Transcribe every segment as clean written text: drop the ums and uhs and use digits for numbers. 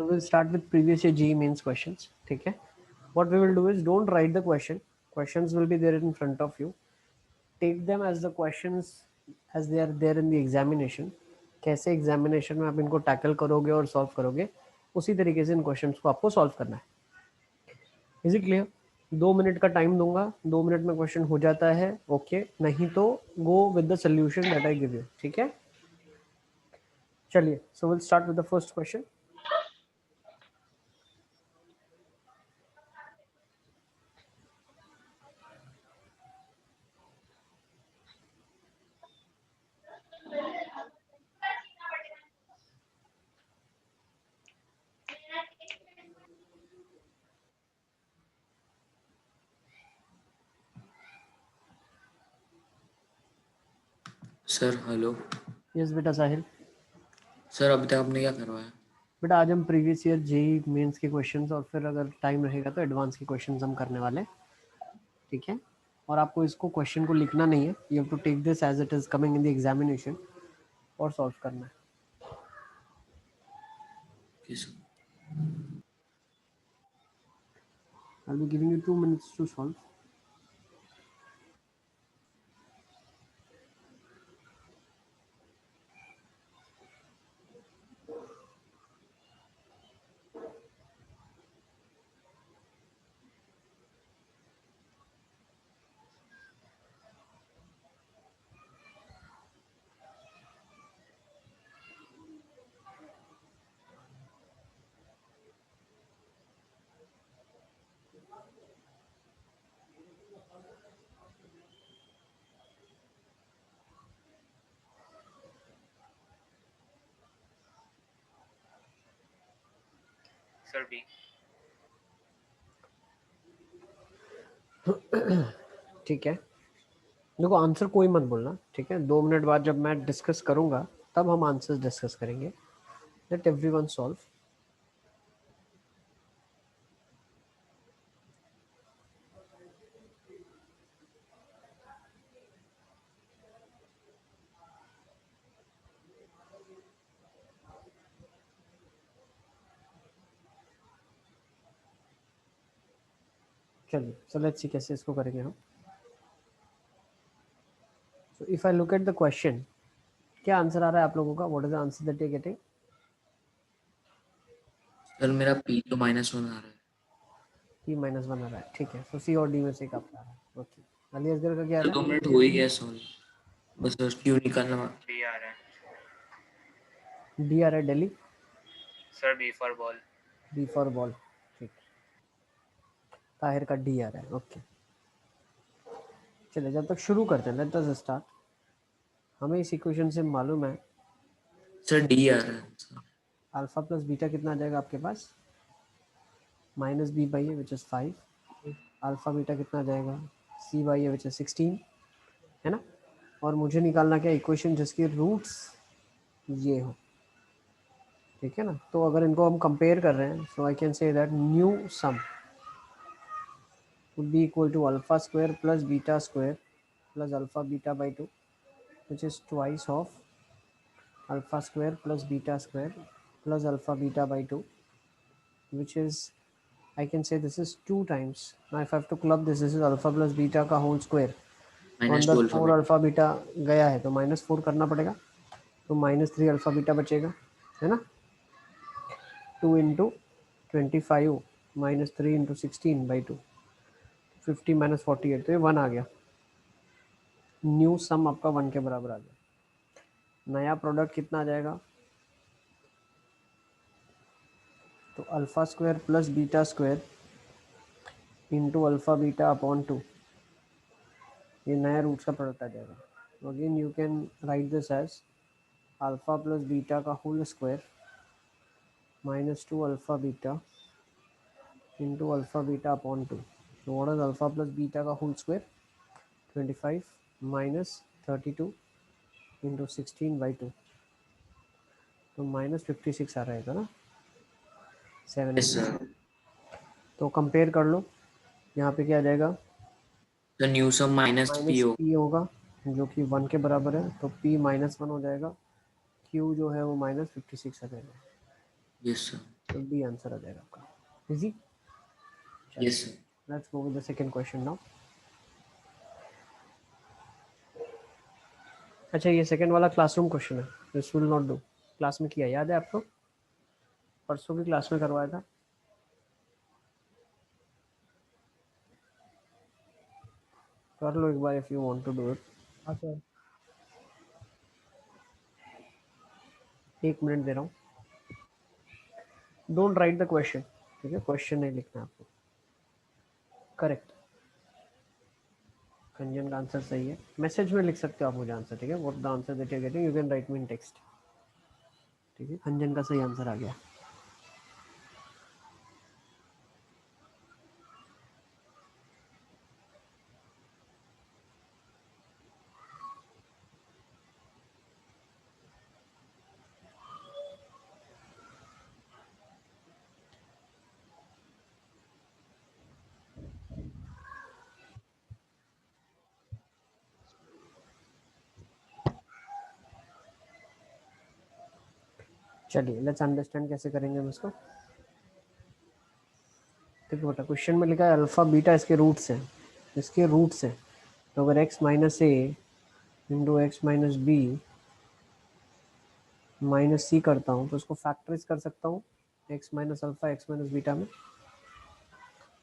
So we'll start with previous year JEE mains questions. ठीक है? What we will do is don't write the question. Questions will be there in front of you. Take them as the questions as they are there in the examination. कैसे examination में आप इनको tackle करोगे और solve करोगे, उसी तरीके से इन क्वेश्चंस को आपको सॉल्व करना है. Is it clear? 2 मिनट का टाइम दूंगा, 2 मिनट में क्वेश्चन हो जाता है ओके, नहीं तो गो with the solution that I give you. ठीक है, चलिए. So will start with the first question. Sir hello. Yes बेटा साहिल. सर अभी तक आपने क्या करवाया? बेटा आज हम प्रीवियस ईयर जेई मेंस के क्वेश्चंस और फिर अगर टाइम रहेगा तो एडवांस के क्वेश्चंस हम करने वाले हैं. ठीक है, और आपको इसको क्वेश्चन को लिखना नहीं है, you have to take this as it is coming in the examination और सॉल्व करना है. I will be giving you 2 minutes to solve. Sir B. ठीक है, देखो आंसर कोई मत बोलना. ठीक है, 2 मिनट बाद जब मैं डिस्कस करूंगा तब हम आंसर्स डिस्कस करेंगे. Let everyone solve. चलिए, सो लेट्स सी कैसे इसको करेंगे हम. So if I look at the question, क्या आंसर आ रहा है आप लोगों का? What is the answer that you are getting? Sir मेरा P तो -1 आ रहा है. P-1 आ रहा है. ठीक है, सो सी और डी में से एक आपका आ रहा है. ओके, अली असगर का क्या आ रहा 2 है? मिनट हो ही गया सॉल्व. बस क्यों निकालना? बी आ रहा है. डी आ रहा है Delhi. Sir B for ball. B for ball. ठीक, ताहिर का डी आ रहा है. ओके, चलिए जब तक शुरू करते हैं, लेट अस स्टार्ट. हमें इस इक्वेशन से मालूम है सर D आ रहा है. अल्फा प्लस बीटा कितना आ जाएगा आपके पास? -b/a which is 5. Alpha beta कितना आ जाएगा? c/a विच इज 16, है ना. और मुझे निकालना क्या इक्वेशन जिसकी रूट्स ये हो. ठीक है ना, तो अगर इनको हम कंपेयर कर रहे हैं, so I can say that new sum would be equal to alpha square plus beta square plus alpha beta by 2, which is twice of alpha square plus beta square plus alpha beta by 2, which is, I can say this is 2 times. Now if I have to club this is alpha plus beta का whole square. तो अंदर -2 4 alpha beta गया है तो -4 करना पड़ेगा, तो -3 alpha beta बचेगा, है ना. 2 इंटू 25 -3 इंटू 16 बाई 2, 50 - 48, तो ये 1 आ गया. न्यू सम आपका 1 के बराबर आ गया. नया प्रोडक्ट कितना आ जाएगा? तो alpha square plus beta square into alpha beta upon 2, ये नया रूट्स का प्रोडक्ट आ जाएगा. Again you can write this as alpha plus beta का whole square -2 alpha beta into alpha beta upon 2. so what is alpha plus beta का whole square? 25 minus 32 into 16 by 2, तो -56 आ रहेगा ना. 7. Yes sir. तो compare कर लो, यहाँ पे क्या आ जाएगा? तो न्यू सम -P हो. -p होगा जो कि 1 के बराबर है, तो p -1 हो जाएगा. q जो है वो -56 आ जाएगा. Yes sir. तो डी आंसर आ जाएगा आपका। Easy. Yes sir. Let's go with the second question now. अच्छा, ये सेकंड वाला क्लासरूम क्वेश्चन है, this will not do. Class में किया, याद है आपको? परसों की क्लास में करवाया था। कर लो एक बार if you want to do it. हाँ सर। 1 मिनट दे रहा हूँ। डोंट राइट द क्वेश्चन, ठीक है? क्वेश्चन नहीं लिखना आपको। करेक्ट, कंजन का आंसर सही है। मैसेज में लिख सकते हो आप मुझे आंसर, ठीक है? What the answer that you are getting, you can write me in text, ठीक है? कंजन का सही आंसर आ गया। चलिए लेट्स अंडरस्टैंड कैसे करेंगे हम इसको। देखो बेटा, क्वेश्चन में लिखा है अल्फा बीटा इसके रूट्स हैं, इसके रूट्स हैं। तो अगर x minus A into X minus B minus C करता हूँ तो उसको फैक्टराइज कर सकता हूँ x minus alpha x minus beta में।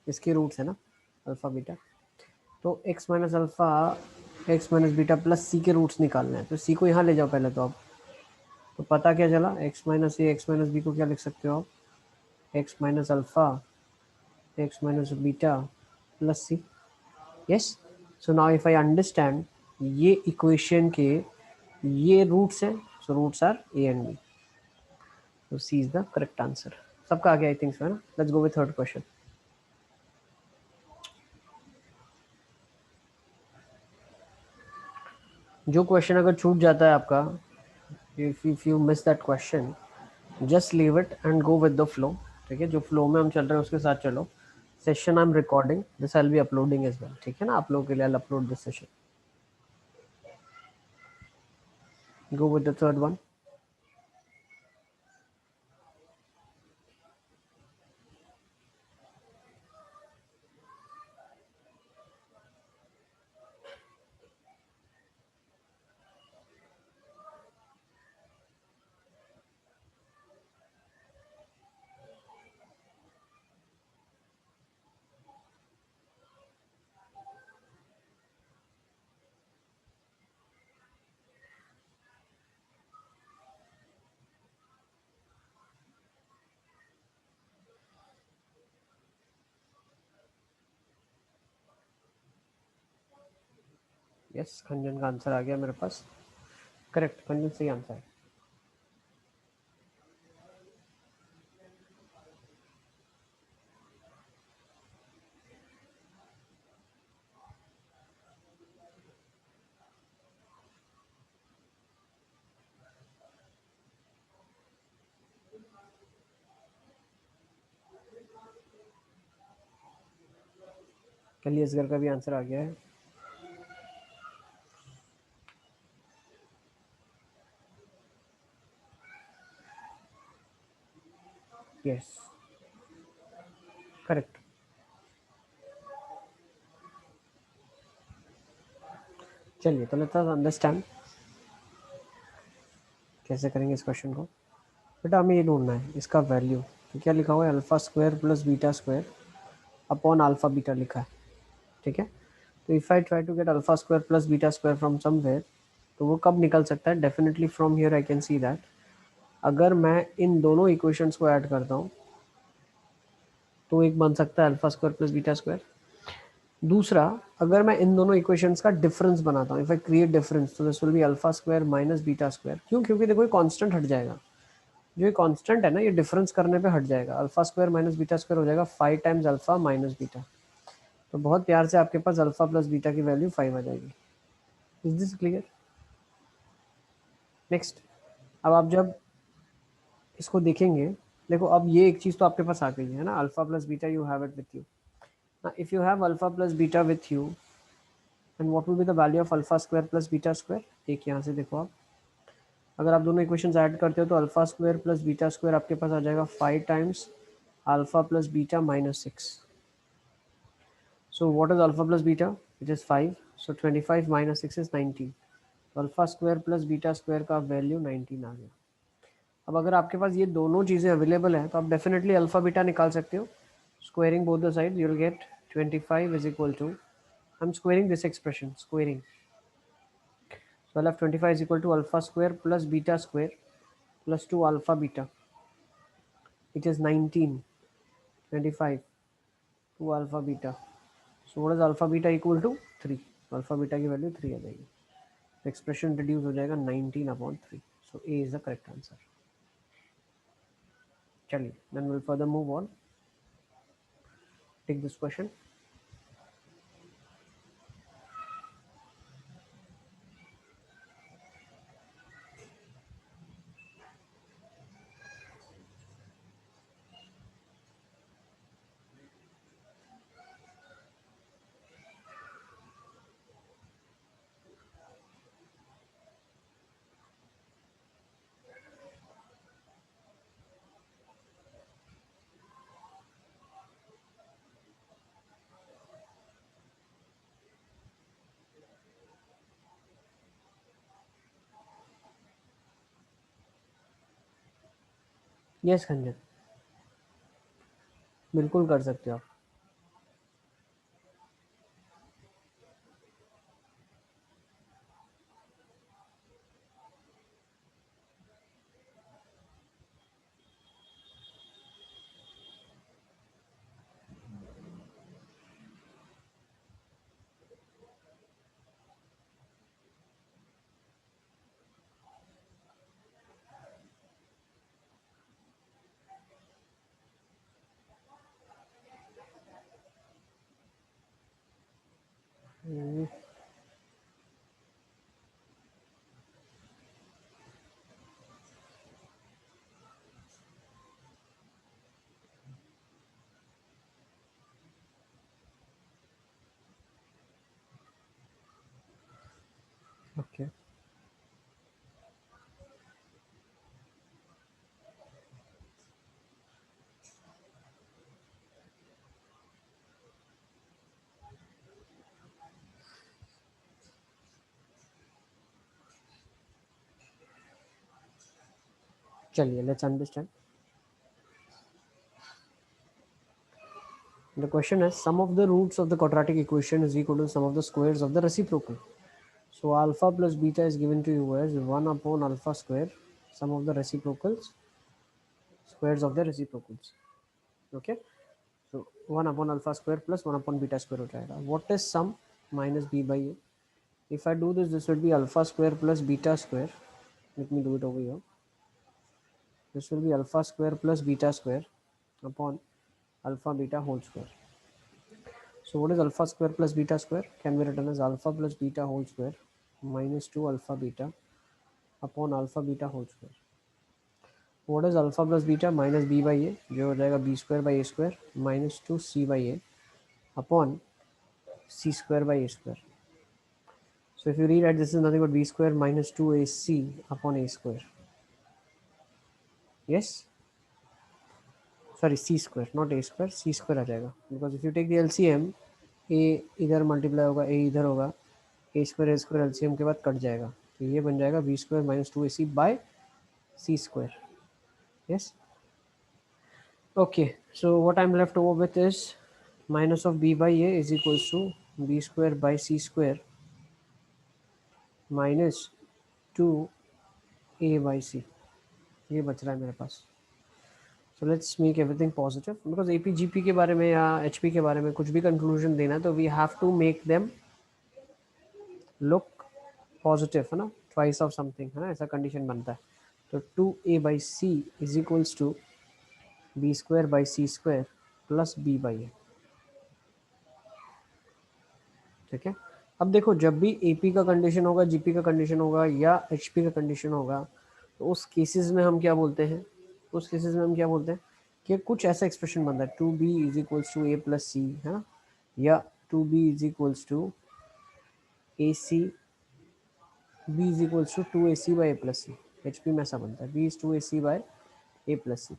इसके रूट्स है ना अल्फा बीटा। तो x minus alpha x minus beta plus C के रूट्स निकालना है, तो सी को यहाँ ले जाओ पहले तो आप। तो पता क्या चला, x minus a x minus b को क्या लिख सकते हो आप, x minus alpha x minus beta plus c. Yes. So now if I understand, ये इक्वेशन के ये रूट्स हैं, so roots are a and b, so C is the correct answer। सबका आ गया आई थिंक सो, है ना? Let's go with third question. जो question अगर छूट जाता है आपका, if you miss that question, just leave it and go with the flow, ठीक है? जो फ्लो में हम चल रहे हैं उसके साथ चलो। Session I am recording this, I will be uploading as well, ठीक है ना? आप लोगों के लिए I will upload this session. Go with the third one. Yes, Khanjan का आंसर आ गया मेरे पास। करेक्ट, खंजन सही आंसर है। चलिए असगर का भी आंसर आ गया है। Yes, correct. चलिए तो लेट्स अंडरस्टैंड कैसे करेंगे इस क्वेश्चन को। बेटा हमें ये ढूंढना है इसका वैल्यू। तो क्या लिखा हुआ है, alpha square plus beta square upon alpha beta लिखा है, ठीक है? तो if I try to get alpha square plus beta square from somewhere, तो वो कब निकल सकता है? Definitely from here I can see that अगर मैं इन दोनों इक्वेशंस को ऐड करता हूँ तो एक बन सकता है alpha square plus beta square. दूसरा, अगर मैं इन दोनों इक्वेशंस का डिफरेंस बनाता हूँ, इफ आई क्रिएट डिफरेंस, तो this will be alpha square minus beta square. क्यों? क्योंकि देखो ये कांस्टेंट हट जाएगा, जो ये कांस्टेंट है ना ये डिफरेंस करने पे हट जाएगा। Alpha square minus beta square हो जाएगा 5 टाइम्स अल्फा माइनस बीटा। तो बहुत प्यार से आपके पास अल्फा प्लस बीटा की वैल्यू 5 आ जाएगी। Is this clear? नेक्स्ट, अब आप जब इसको देखेंगे, देखो अब ये एक चीज़ तो आपके पास आ गई है ना, alpha plus beta you have it with you. If you have alpha plus beta with you, and what will be the value of alpha square plus beta square? एक यहाँ से देखो आप, अगर आप दोनों इक्वेशंस ऐड करते हो तो alpha square plus beta square आपके पास आ जाएगा 5 times alpha plus beta minus 6. So what is alpha plus beta? It is 5. So 25 minus 6 is 19. Alpha square plus beta square का वैल्यू 19 आ गया. अब अगर आपके पास ये दोनों चीज़ें अवेलेबल हैं तो आप डेफिनेटली अल्फा बीटा निकाल सकते हो. Squaring both the side you will get 25 is equal to, I'm squaring this expression, squaring. So I'll have 25 is equal to alpha square plus beta square plus 2 alpha beta. It is 19, 25, 2 alpha beta. So what is alpha beta equal to? 3. Alpha beta की value 3 आ जाएगी. The expression reduce हो जाएगा 19/3. So A is the correct answer. चलिए, then we'll further move on. Take this question. Yes, खंजन, बिल्कुल कर सकते हो आप. Okay. चलिए, let's understand. The question is sum of the roots of the quadratic equation is equal to sum of the squares of the reciprocal. So alpha plus beta is given to you as 1 upon alpha square, sum of the reciprocals, squares of the reciprocals. Okay. So 1 upon alpha square plus 1 upon beta square हो जाएगा. What is sum minus b by a? If I do this, this will be alpha square plus beta square. Let me do it over here. This will be alpha square plus beta square upon alpha beta whole square. So what is alpha square plus beta square? Can be written as alpha plus beta whole square minus 2 alpha beta upon alpha beta whole square. What is alpha plus beta? Minus b by a, जो हो जाएगा b square by a square minus 2c by a upon c square by a square. So if you rewrite, this is nothing but b square minus 2ac upon a square. Yes? Sorry, c square, not a square, c square आ जाएगा. Because if you take the LCM, a इधर multiply होगा, a इधर होगा, a square LCM के बाद cut जाएगा. तो ये बन जाएगा b square minus 2ac by c square. Yes? Okay, so what I'm left over with is minus of b by a is equals to b square by c square minus 2a by c. ये बच रहा है मेरे पास. So let's make everything positive because AP GP के बारे में या HP के बारे में कुछ भी conclusion देना है तो we have to make them look positive, है ना, twice of something, है ना, ऐसा condition बनता है. तो 2a by c is equals to b square by c square plus b by a. ठीक है. अब देखो, जब भी AP का कंडीशन होगा, GP का कंडीशन होगा या HP का कंडीशन होगा तो उस केसेस में हम क्या बोलते हैं, उस केसेस में हम क्या बोलते हैं कि कुछ ऐसा एक्सप्रेशन बनता है 2b is equals to a plus C, है ना, या 2b is equals to A C, b is equals to 2ac by a plus C. HP में ऐसा बनता है B is 2AC by A plus C।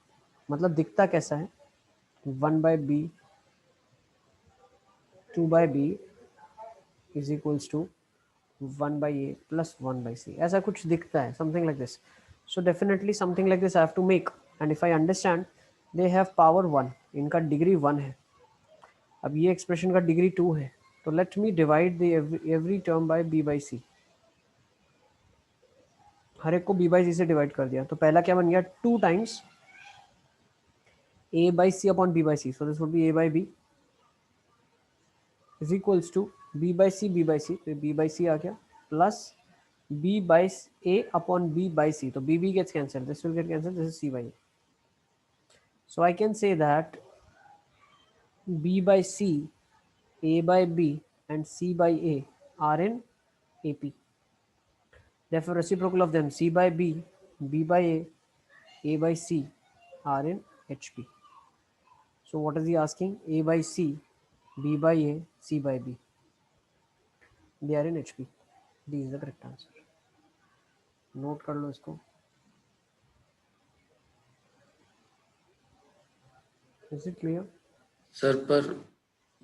मतलब दिखता कैसा है 1 by B 2 by B is equals to 1 by A plus 1 by C, ऐसा कुछ दिखता है something like this। So definitely something like this I have to make, and if I understand they have power 1, इनका degree 1 है, अब ये expression का degree 2 है, तो let me divide the every term by B by C। हर एक को B by C से डिवाइड कर दिया, तो पहला क्या बन गया 2 times A by C upon B by C, so this would be A by B is equals to B by C तो B by C आ गया plus B by A upon B by C, तो B gets cancelled, this will get cancelled, this is C by A। So I can say that B by C, A by B and C by A are in AP. Therefore reciprocal of them C by B, B by A by C are in HP. So what is he asking? A by C, B by A, C by B. They are in HP. D is the correct answer. Note कर लो इसको। Is it clear? Sir पर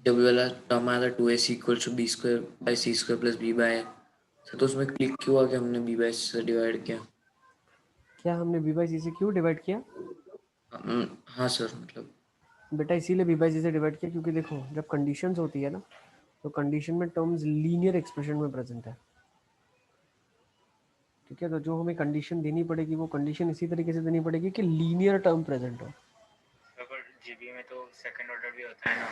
जब वाला term आया था 2AC equals to B square by C square plus B by sir, तो उसमें click क्यों हुआ कि हमने B बाय C से डिवाइड किया? क्या हमने B by C से क्यों डिवाइड किया? हाँ सर, मतलब बेटा इसीलिए B by C से डिवाइड किया क्योंकि देखो जब कंडीशंस होती है ना, तो कंडीशन में टर्म्स लीनियर एक्सप्रेशन में प्रेजेंट है, ठीक है। तो जो हमें कंडीशन देनी पड़ेगी वो कंडीशन इसी तरीके से देनी पड़ेगी कि लीनियर टर्म प्रेजेंट हो। अगर जीबी में तो सेकंड ऑर्डर भी होता है ना?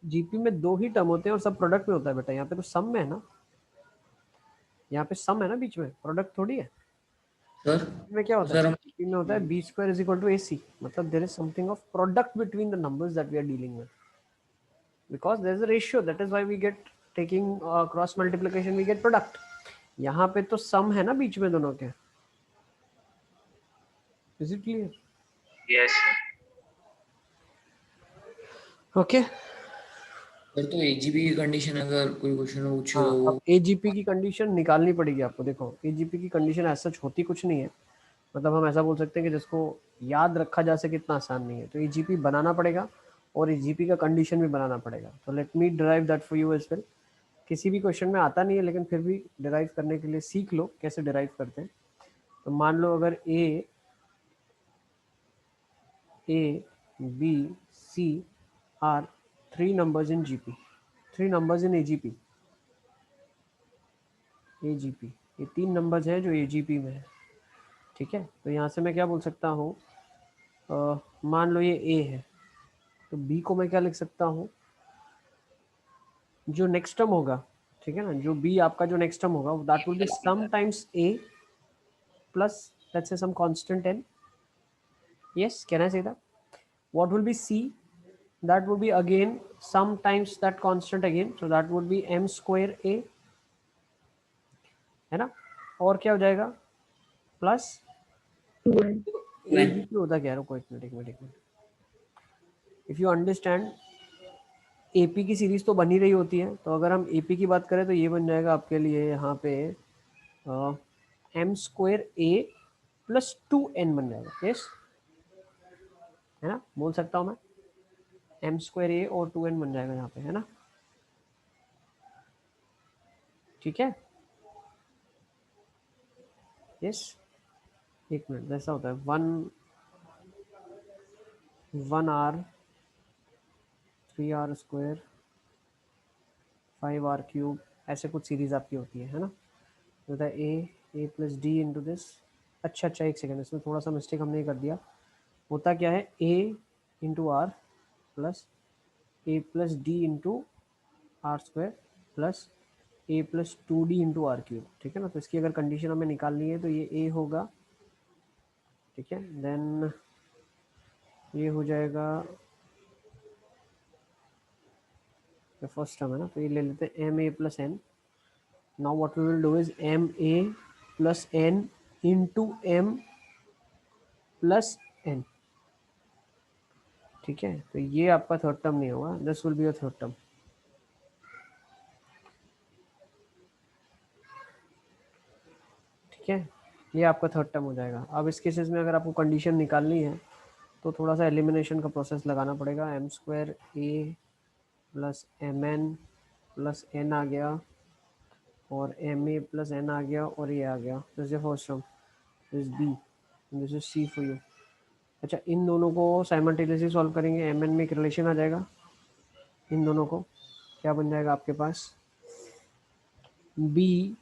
जीपी में 2 ही टर्म होते हैं और सब प्रोडक्ट में होता है बेटा, यहाँ पे तो सम में है ना, यहाँ पे सम है ना बीच में, प्रोडक्ट थोड़ी है। सर में क्या होता सर है हम जीपी में होता है B square is equal to AC, मतलब there is something of product between the numbers that we are dealing with, because there is a ratio, that is why we get taking cross multiplication we get product। यहाँ पे तो सम है ना बीच में दोनों के। Is it clear? Yes sir. Okay sir तो AGP की कंडीशन अगर कोई क्वेश्चन पूछे हाँ, तो अब एजीपी की कंडीशन निकालनी पड़ेगी आपको। देखो एजीपी की कंडीशन ऐसा होती कुछ नहीं है, मतलब हम ऐसा बोल सकते हैं कि जिसको याद रखा जा सके इतना आसान नहीं है, तो एजीपी बनाना पड़ेगा और एजीपी का कंडीशन भी बनाना पड़ेगा। तो let me derive that for you as well. किसी भी क्वेश्चन में आता नहीं है लेकिन फिर भी डिराइव करने के लिए सीख लो कैसे डिराइव करते हैं। तो मान लो अगर a b c are 3 numbers in GP, 3 numbers in AGP, ये 3 नंबर्स हैं जो AGP में है, ठीक है। तो यहाँ से मैं क्या बोल सकता हूँ, मान लो ये A है, तो B को मैं क्या लिख सकता हूँ, जो नेक्स्ट टर्म होगा, ठीक है ना, जो B आपका जो नेक्स्ट टर्म होगा that will be some times A plus let's say some constant n। Yes, can I say that? What will be C? that would be again some times that constant again, so that would be m square A, है ना। और क्या हो जाएगा plus AGP होता क्या है, रुको एक minute. If you understand AP की सीरीज तो बनी रही होती है, तो अगर हम AP की बात करें तो ये बन जाएगा आपके लिए यहाँ पे m square A plus 2n बन जाएगा। यस, है ना, बोल सकता हूँ मैं m स्क्वायर A और 2n बन जाएगा यहाँ पे, है ना, ठीक है। यस, एक मिनट, ऐसा होता है 1r 3r square 5r cube, ऐसे कुछ सीरीज आपकी होती है ना। होता है ए प्लस डी इंटू दिस। अच्छा एक सेकेंड, इसमें थोड़ा सा मिस्टेक हमने कर दिया। होता क्या है A into R plus A plus D into R square plus A plus 2d into R cube, ठीक है ना। तो इसकी अगर कंडीशन हमें निकालनी है तो ये ए होगा, ठीक है, देन ये हो जाएगा फर्स्ट टर्म है ना, तो ये ले लेते हैं m A plus n. Now what we will do is m A plus n into m plus n, ठीक है। तो ये आपका थर्ड टर्म नहीं होगा, this will be a third term, ठीक है। ये आपका थर्ड टर्म हो जाएगा। अब इस केसेस में अगर आपको कंडीशन निकालनी है तो थोड़ा सा एलिमिनेशन का प्रोसेस लगाना पड़ेगा। M square A plus M N plus N आ गया और एम ए प्लस एन आ गया और ये आ गया। This is first term, this B, this is C for you. अच्छा, इन दोनों को साइमल्टेनियसली सॉल्व करेंगे, एम एन में एक रिलेशन आ जाएगा, इन दोनों को क्या बन जाएगा आपके पास, बी।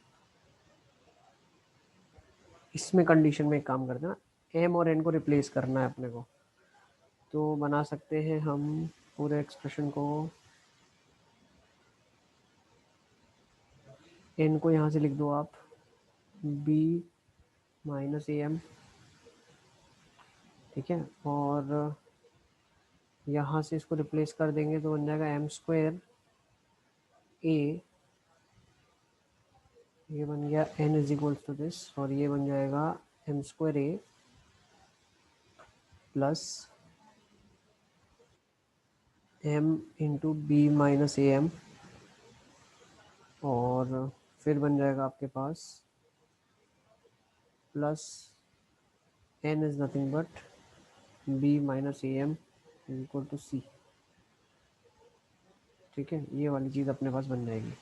इसमें कंडीशन में एक काम करते हैं ना, एम और एन को रिप्लेस करना है अपने को, तो बना सकते हैं हम पूरे एक्सप्रेशन को, एन को यहाँ से लिख दो आप बी माइनस ए एम, ठीक है, और यहाँ से इसको रिप्लेस कर देंगे तो बन जाएगा एम स्क्वायर ए, ये बन गया N is equals to this, और ये बन जाएगा M square A plus M into B minus A M, और फिर बन जाएगा आपके पास plus N is nothing but B minus A M equal to C. ठीक है, ये वाली चीज़ अपने पास बन जाएगी।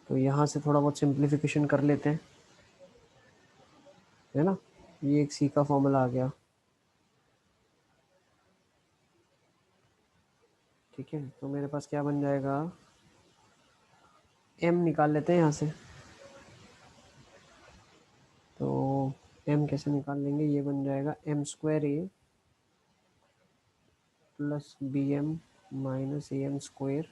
तो यहाँ से थोड़ा बहुत सिंप्लीफिकेशन कर लेते हैं, है ना। ये एक सी का फॉर्मूला आ गया, ठीक है। तो मेरे पास क्या बन जाएगा, एम निकाल लेते हैं यहाँ से, तो एम कैसे निकाल लेंगे, ये बन जाएगा M square A plus B M minus A M square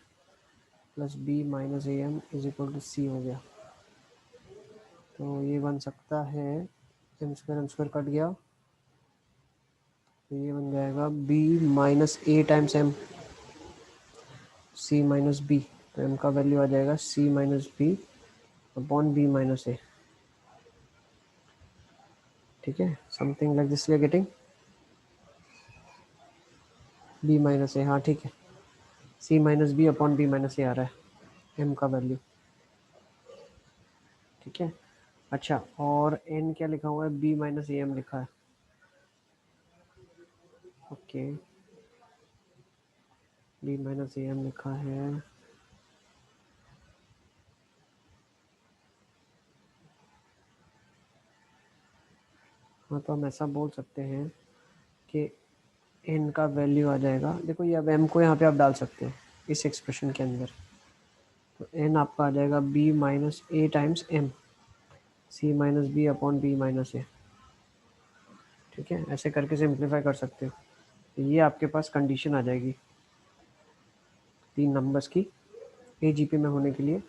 plus B minus A M is equal to C हो गया। तो ये बन सकता है, एम स्क्वायर कट गया, तो ये बन जाएगा B minus A times M C minus B, तो एम का वैल्यू आ जाएगा C minus B upon B minus A. ठीक है, something like this we are getting, B minus A, हाँ ठीक है, C minus B upon B minus A आ रहा है एम का वैल्यू, ठीक है। अच्छा, और एन क्या लिखा हुआ है, बी माइनस ए एम लिखा है, ओके, बी माइनस ए एम लिखा है। हाँ, तो हम ऐसा बोल सकते हैं कि एन का वैल्यू आ जाएगा, देखो ये अब एम को यहाँ पे आप डाल सकते हैं इस एक्सप्रेशन के अंदर, तो एन आपका आ जाएगा B minus A times M C minus B upon B minus A. ठीक है, ऐसे करके सिंप्लीफाई कर सकते हो। तो ये आपके पास कंडीशन आ जाएगी 3 नंबर्स की ए जी पी में होने के लिए।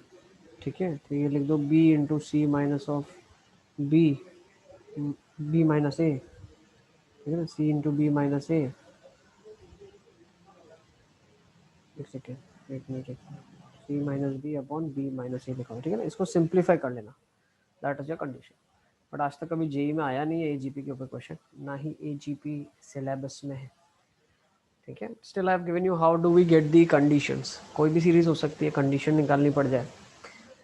ठीक है, तो ये लिख दो B into C minus of B, B minus A, ठीक है ना, C into B minus A, एक सेकेंड, एक minute, C minus B upon B minus A लिखा हो, ठीक है ना, इसको सिंप्लीफाई कर लेना, that is your condition. But आज तक कभी जेई में आया नहीं है एजीपी के ऊपर क्वेश्चन, ना ही एजीपी सिलेबस में है, ठीक है। Still I have given you how do we get the conditions, कोई भी सीरीज हो सकती है, कंडीशन निकालनी पड़ जाए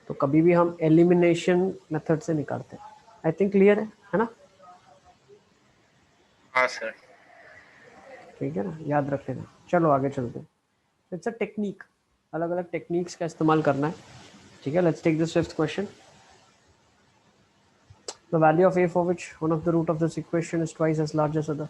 तो कभी भी हम एलिमिनेशन मेथड से निकालते हैं। आई थिंक क्लियर है ना। हाँ सर। ठीक है ना, याद रख लेना। चलो आगे चलते हैं, इट्स अ टेक्निक, अलग अलग टेक्निक्स का इस्तेमाल करना है, ठीक है। Let's take this fifth question, the value of a for which one of the root of this equation is twice as large as other।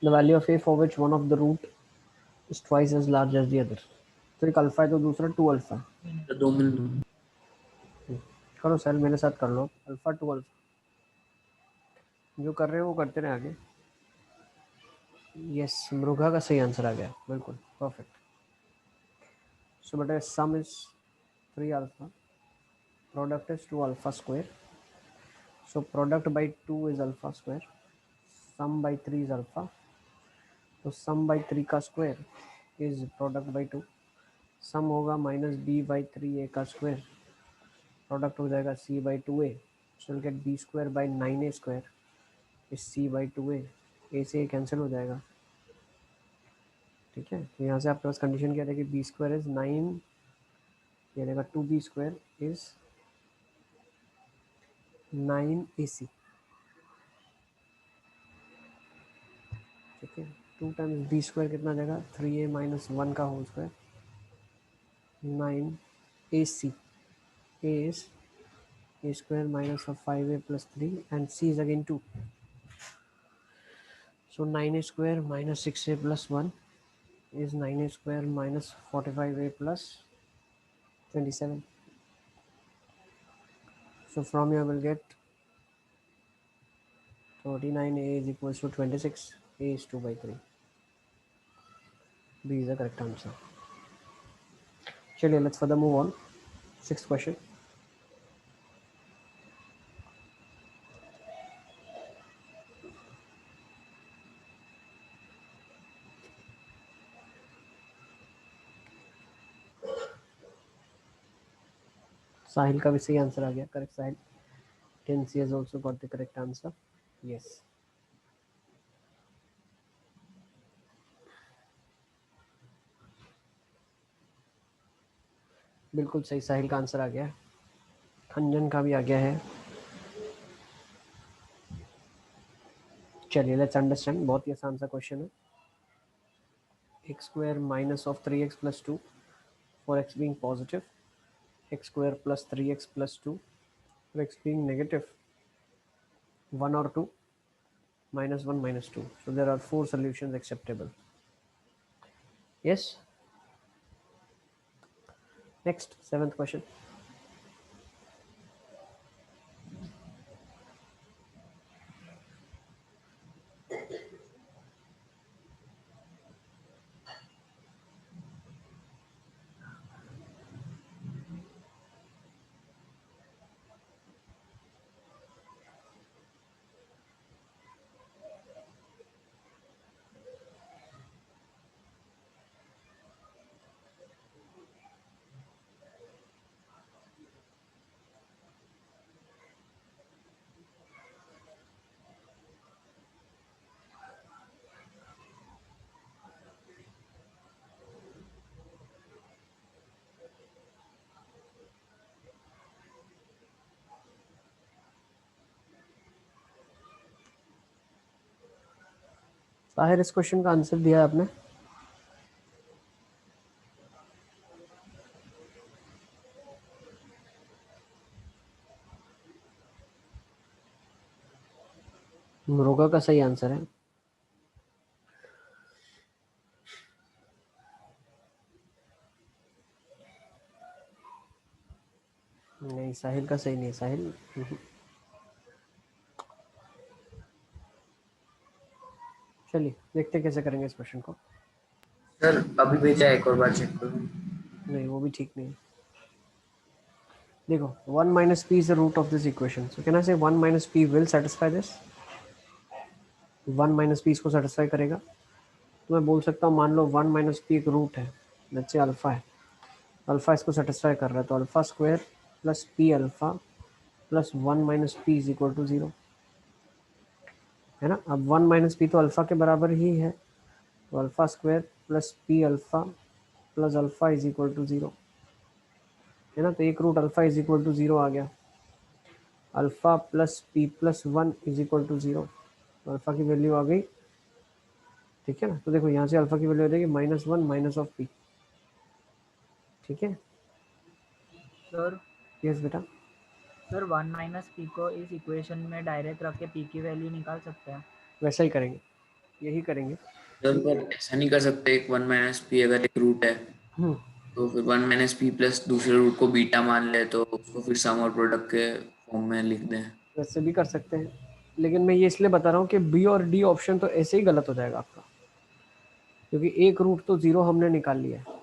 The value of a for which one of the root is twice as large as the other. तो एक alpha है तो दूसरा 2 alpha है। तो 2 मिल दूँ। करो sir, मेरे साथ कर लो। अल्फा 2 अल्फा, जो कर रहे हो वो करते रहे आगे। यस, मृगा का सही आंसर आ गया, बिल्कुल परफेक्ट। सो बेटा sum is 3 alpha, product is 2 alpha square. So product by 2 is alpha square, sum by 3 is alpha. तो सम बाई 3 का square is product by 2। Sum होगा माइनस बी बाई 3 ए का स्क्वायर, प्रोडक्ट हो जाएगा C by 2 A. So will get B square by 9 A square is C by 2 A से cancel हो जाएगा। ठीक है, तो यहाँ से आपके पास कंडीशन क्या रहेगी, बी स्क्वायर इज 9, ये रहेगा 2b स्क्वायर इज 9ac। ठीक है, 2 टाइम्स बी स्क्वायर कितना आ जाएगा, 3a माइनस 1 का whole square, 9ac। a is a square minus of 5a plus 3 and c is again 2. So 9a square minus 6a plus 1 is 9a square minus 45a plus 27. So from here we'll get 39a is equals to 26, a is 2 by 3. B is the correct answer. चलिए let's further move on. 6th question. साहिल का भी सही answer आ गया, correct Sahil. Tensi has also got the correct answer. Yes. बिल्कुल सही, साहिल का answer आ गया। खंजन का भी आ गया है। चलिए लेट्स अंडरस्टैंड, बहुत ही आसान सा क्वेश्चन है। X square minus of 3x plus 2 for x being positive, x square plus 3x plus 2 for x being negative, 1 और 2, minus 1 minus 2. So there are 4 solutions acceptable. Yes. Next, 7th question. Tahir, इस question का answer दिया आपने? मृगा का सही answer है। नहीं, साहिल का सही नहीं है। साहिल चलिए देखते कैसे करेंगे इस क्वेश्चन को। सर अभी भेजा है, एक और बार चेक करो। नहीं, वो भी ठीक नहीं है। देखो 1 minus p is the root of this equation. So can I say 1 minus p will satisfy this? 1 minus p इसको satisfy करेगा। तो मैं बोल सकता हूँ, मान लो 1 minus p एक रूट है, जैसे अल्फा है, अल्फा इसको सेटिस्फाई कर रहा है, तो alpha square plus p alpha plus 1 minus P is equal to 0 है ना। अब 1 माइनस पी तो अल्फा के बराबर ही है, तो alpha square plus p alpha plus alpha is equal to 0 है ना। तो एक root alpha is equal to 0 आ गया। Alpha plus p plus 1 is equal to 0, तो अल्फा की वैल्यू आ गई। ठीक है ना, तो देखो यहाँ से अल्फा की वैल्यू आ जाएगी -1 माइनस ऑफ पी। ठीक है सर। यस बेटा। सर 1 माइनस पी को इस इक्वेशन में डायरेक्ट रख के पी की वैल्यू निकाल सकते हैं? वैसा ही करेंगे। यही करेंगे। सर पर ऐसा नहीं कर सकते, एक 1 माइनस पी अगर एक रूट है तो फिर 1 माइनस पी प्लस दूसरे रूट को बीटा मान ले तो उसको फिर सम और प्रोडक्ट के फॉर्म में लिख दें। वैसे भी कर सकते हैं, लेकिन मैं ये इसलिए बता रहा हूँ कि बी और डी ऑप्शन तो ऐसे ही गलत हो जाएगा आपका, क्योंकि एक रूट तो 0 हमने निकाल लिया है।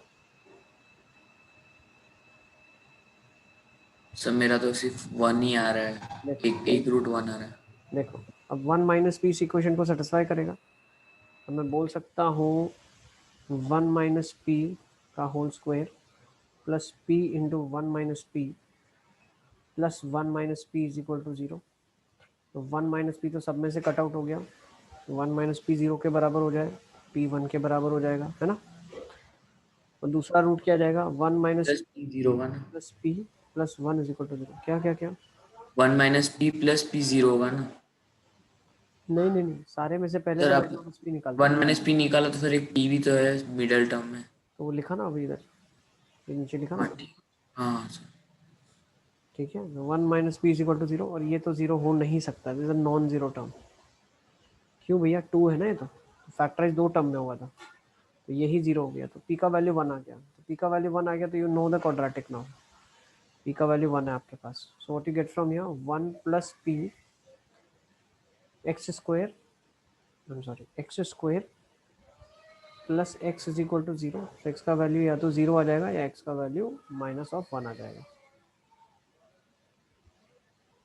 सर मेरा तो सिर्फ 1 ही आ रहा है, देखो एक रूट 1 आ रहा है। देखो, अब 1 माइनस पी इस इक्वेशन को सेटिस्फाई करेगा, तो मैं बोल सकता हूँ 1 माइनस पी का whole square plus p into 1 minus p plus 1 minus P is equal to 0। तो 1 माइनस पी तो सब में से कट आउट हो गया, 1 माइनस पी 0 के बराबर हो जाए, पी 1 के बराबर हो जाएगा, है ना। और दूसरा रूट क्या जाएगा, 1 माइनस प्लस पी 0 होगा ना, plus p plus 1 is equal to 0। क्या क्या क्या 1 माइनस पी प्लस पी 0 होगा ना। नहीं नहीं नहीं, सारे में से पहले सर तो आप 1 माइनस पी निकालते 1 हैं। माइनस पी निकाला तो फिर एक पी भी तो है मिडल टर्म में। तो वो लिखा ना अभी इधर, ये नीचे लिखा हाँ ना। ठीक, हाँ सर। ठीक है, 1 minus P is equal to 0, और ये तो 0 हो नहीं सकता, this is non zero term. क्यों भैया, 2 है ना, ये तो फैक्टराइज 2 टर्म में हुआ था, तो यही 0 हो गया, तो पी का वैल्यू 1 आ गया। तो पी का वैल्यू 1 आ गया, तो you know the quadratic now. P का वैल्यू 1 है आपके पास, so what you get from here, 1 plus P X square, I am sorry, X square plus X is equal to 0। तो एक्स का वैल्यू या तो 0 आ जाएगा या एक्स का वैल्यू माइनस ऑफ 1 आ जाएगा।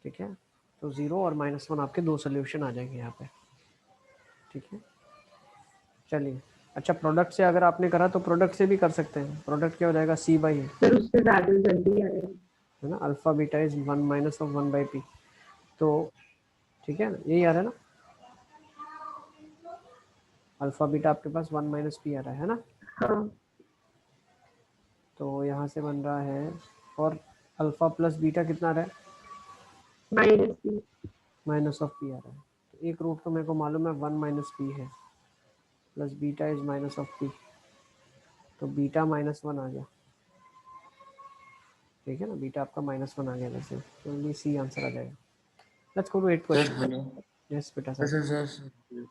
ठीक है, तो 0 और -1 आपके दो सोल्यूशन आ जाएंगे यहाँ पे। ठीक है, चलिए। अच्छा, प्रोडक्ट से अगर आपने करा तो प्रोडक्ट से भी कर सकते हैं। प्रोडक्ट क्या हो जाएगा, सी बाई सर उससे ज्यादा जल्दी आएगा। है ना, alpha beta is 1 minus of 1 by P. तो ठीक है ना, यही आ रहा है ना, अल्फा बीटा आपके पास 1 माइनस पी आ रहा है ना। हाँ तो यहाँ से बन रहा है, और अल्फा प्लस बीटा कितना आ रहा है, minus P. Minus of P आ रहा है। तो एक रूट तो मेरे को मालूम है 1 माइनस पी है, plus beta is minus of P, तो बीटा -1 आ गया। ठीक है ना, बीटा आपका -1 आ गया वैसे, तो ये सी आंसर आ जाएगा। Let's go to 8 sir question. Hello. Yes बेटा sir sir. Sir sir sir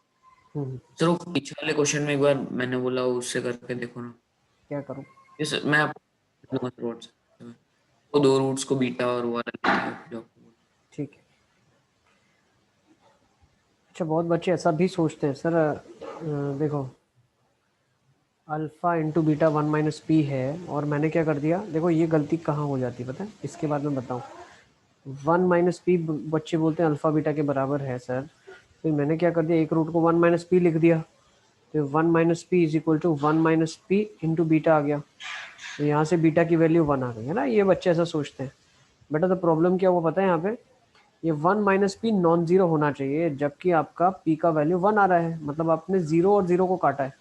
hmm, sir वो पीछे वाले क्वेश्चन में एक बार मैंने बोला उससे करके देखो ना। क्या करूँ। ये सर मैं आपको दूंगा सर WhatsApp में। वो दो रूट्स को बीटा और वो वाला लेके आप जो आपको बोला। ठीक है। अच्छा, बहुत बच्चे ऐसा भी सोचते हैं सर, देखो alpha into beta 1 minus P है, और मैंने क्या कर दिया, देखो ये गलती कहाँ हो जाती है पता है, इसके बाद में बताऊँ। 1 माइनस पी बच्चे बोलते हैं अल्फ़ा बीटा के बराबर है सर, तो मैंने क्या कर दिया, एक रूट को 1 माइनस पी लिख दिया, तो 1 minus P is equal to 1 minus P into beta आ गया। तो यहाँ से बीटा की वैल्यू 1 आ गई है ना, ये बच्चे ऐसा सोचते हैं। बेटा तो प्रॉब्लम क्या हुआ पता है, यहाँ पे ये 1 माइनस पी नॉन जीरो होना चाहिए, जबकि आपका पी का वैल्यू 1 आ रहा है, मतलब आपने 0 और 0 को काटा है।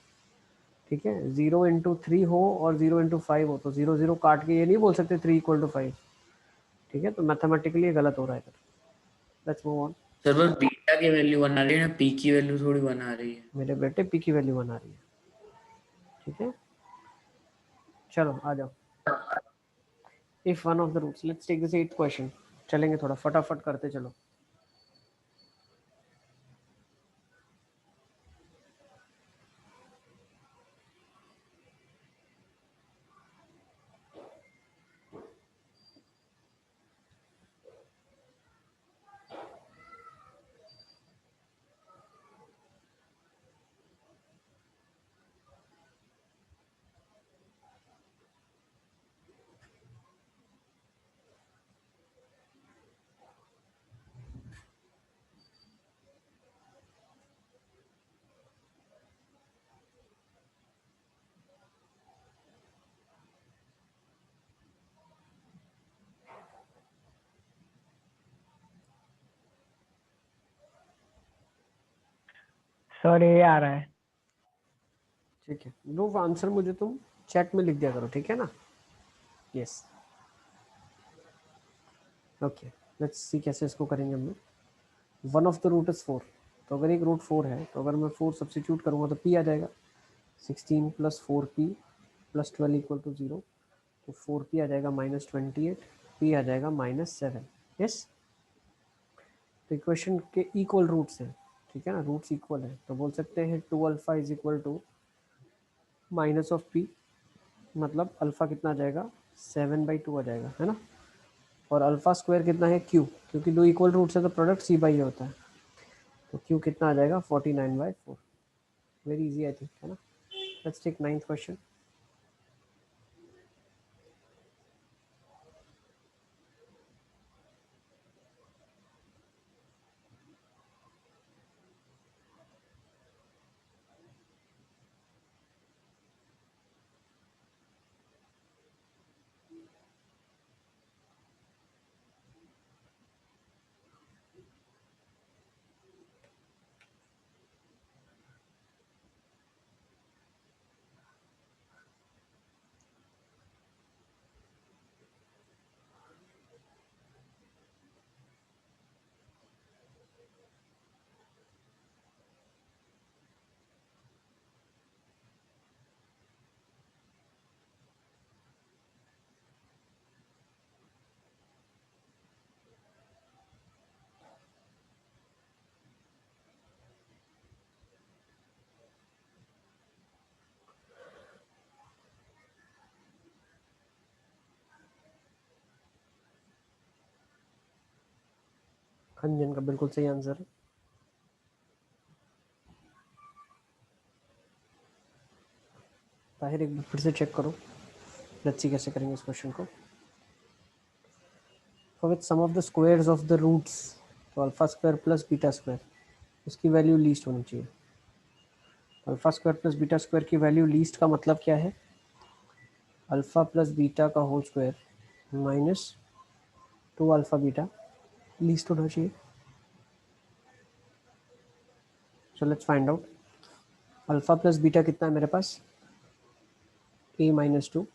ठीक है, 0 इंटू 3 हो और 0 इंटू 5 हो, तो 0 0 काट के ये नहीं बोल सकते 3 इक्वल टू 5। ठीक है, तो मैथमेटिकली गलत हो रहा है। Let's move on. सर बस बीटा की वैल्यू 1 आ रही है ना, पी की वैल्यू थोड़ी 1 आ रही है। मेरे बेटे पी की वैल्यू 1 आ रही है। ठीक है, चलो आ जाओ। If one of the roots, let's take this 8th question. चलेंगे थोड़ा फटाफट करते चलो। सर ये आ रहा है। ठीक है, नो आंसर मुझे तुम चैट में लिख दिया करो, ठीक है ना। Yes, okay. लेट्स सी कैसे इसको करेंगे हम लोग। One of the root is 4, तो अगर एक रूट 4 है, तो अगर मैं 4 सब्सिट्यूट करूँगा तो पी आ जाएगा, 16 plus 4p plus 12 equal to 0। तो 4p आ जाएगा -28, p आ जाएगा -7। यस, तो इक्वेशन के इक्वल रूट्स हैं, ठीक है ना, रूट्स इक्वल है तो बोल सकते हैं 2 alpha is equal to minus of p, मतलब अल्फा कितना आ जाएगा 7/2 आ जाएगा, है ना। और अल्फा स्क्वायर कितना है क्यू, क्योंकि दो इक्वल रूट्स है तो प्रोडक्ट सी बाई होता है, तो क्यू कितना आ जाएगा 49/4। वेरी इजी आई थिंक, है ना। Let's take 9th question. खंजन का बिल्कुल सही आंसर है। ताहिर एक बार फिर से चेक करो, लेट्स सी कैसे करेंगे इस क्वेश्चन को। For which sum of the squares of the roots, तो alpha square plus beta square, उसकी वैल्यू लीस्ट होनी चाहिए। Alpha square plus beta square की वैल्यू लीस्ट का मतलब क्या है, अल्फा प्लस बीटा का whole square minus 2 alpha beta least होना चाहिए। So let's find out. Alpha plus beta कितना है मेरे पास, a-2।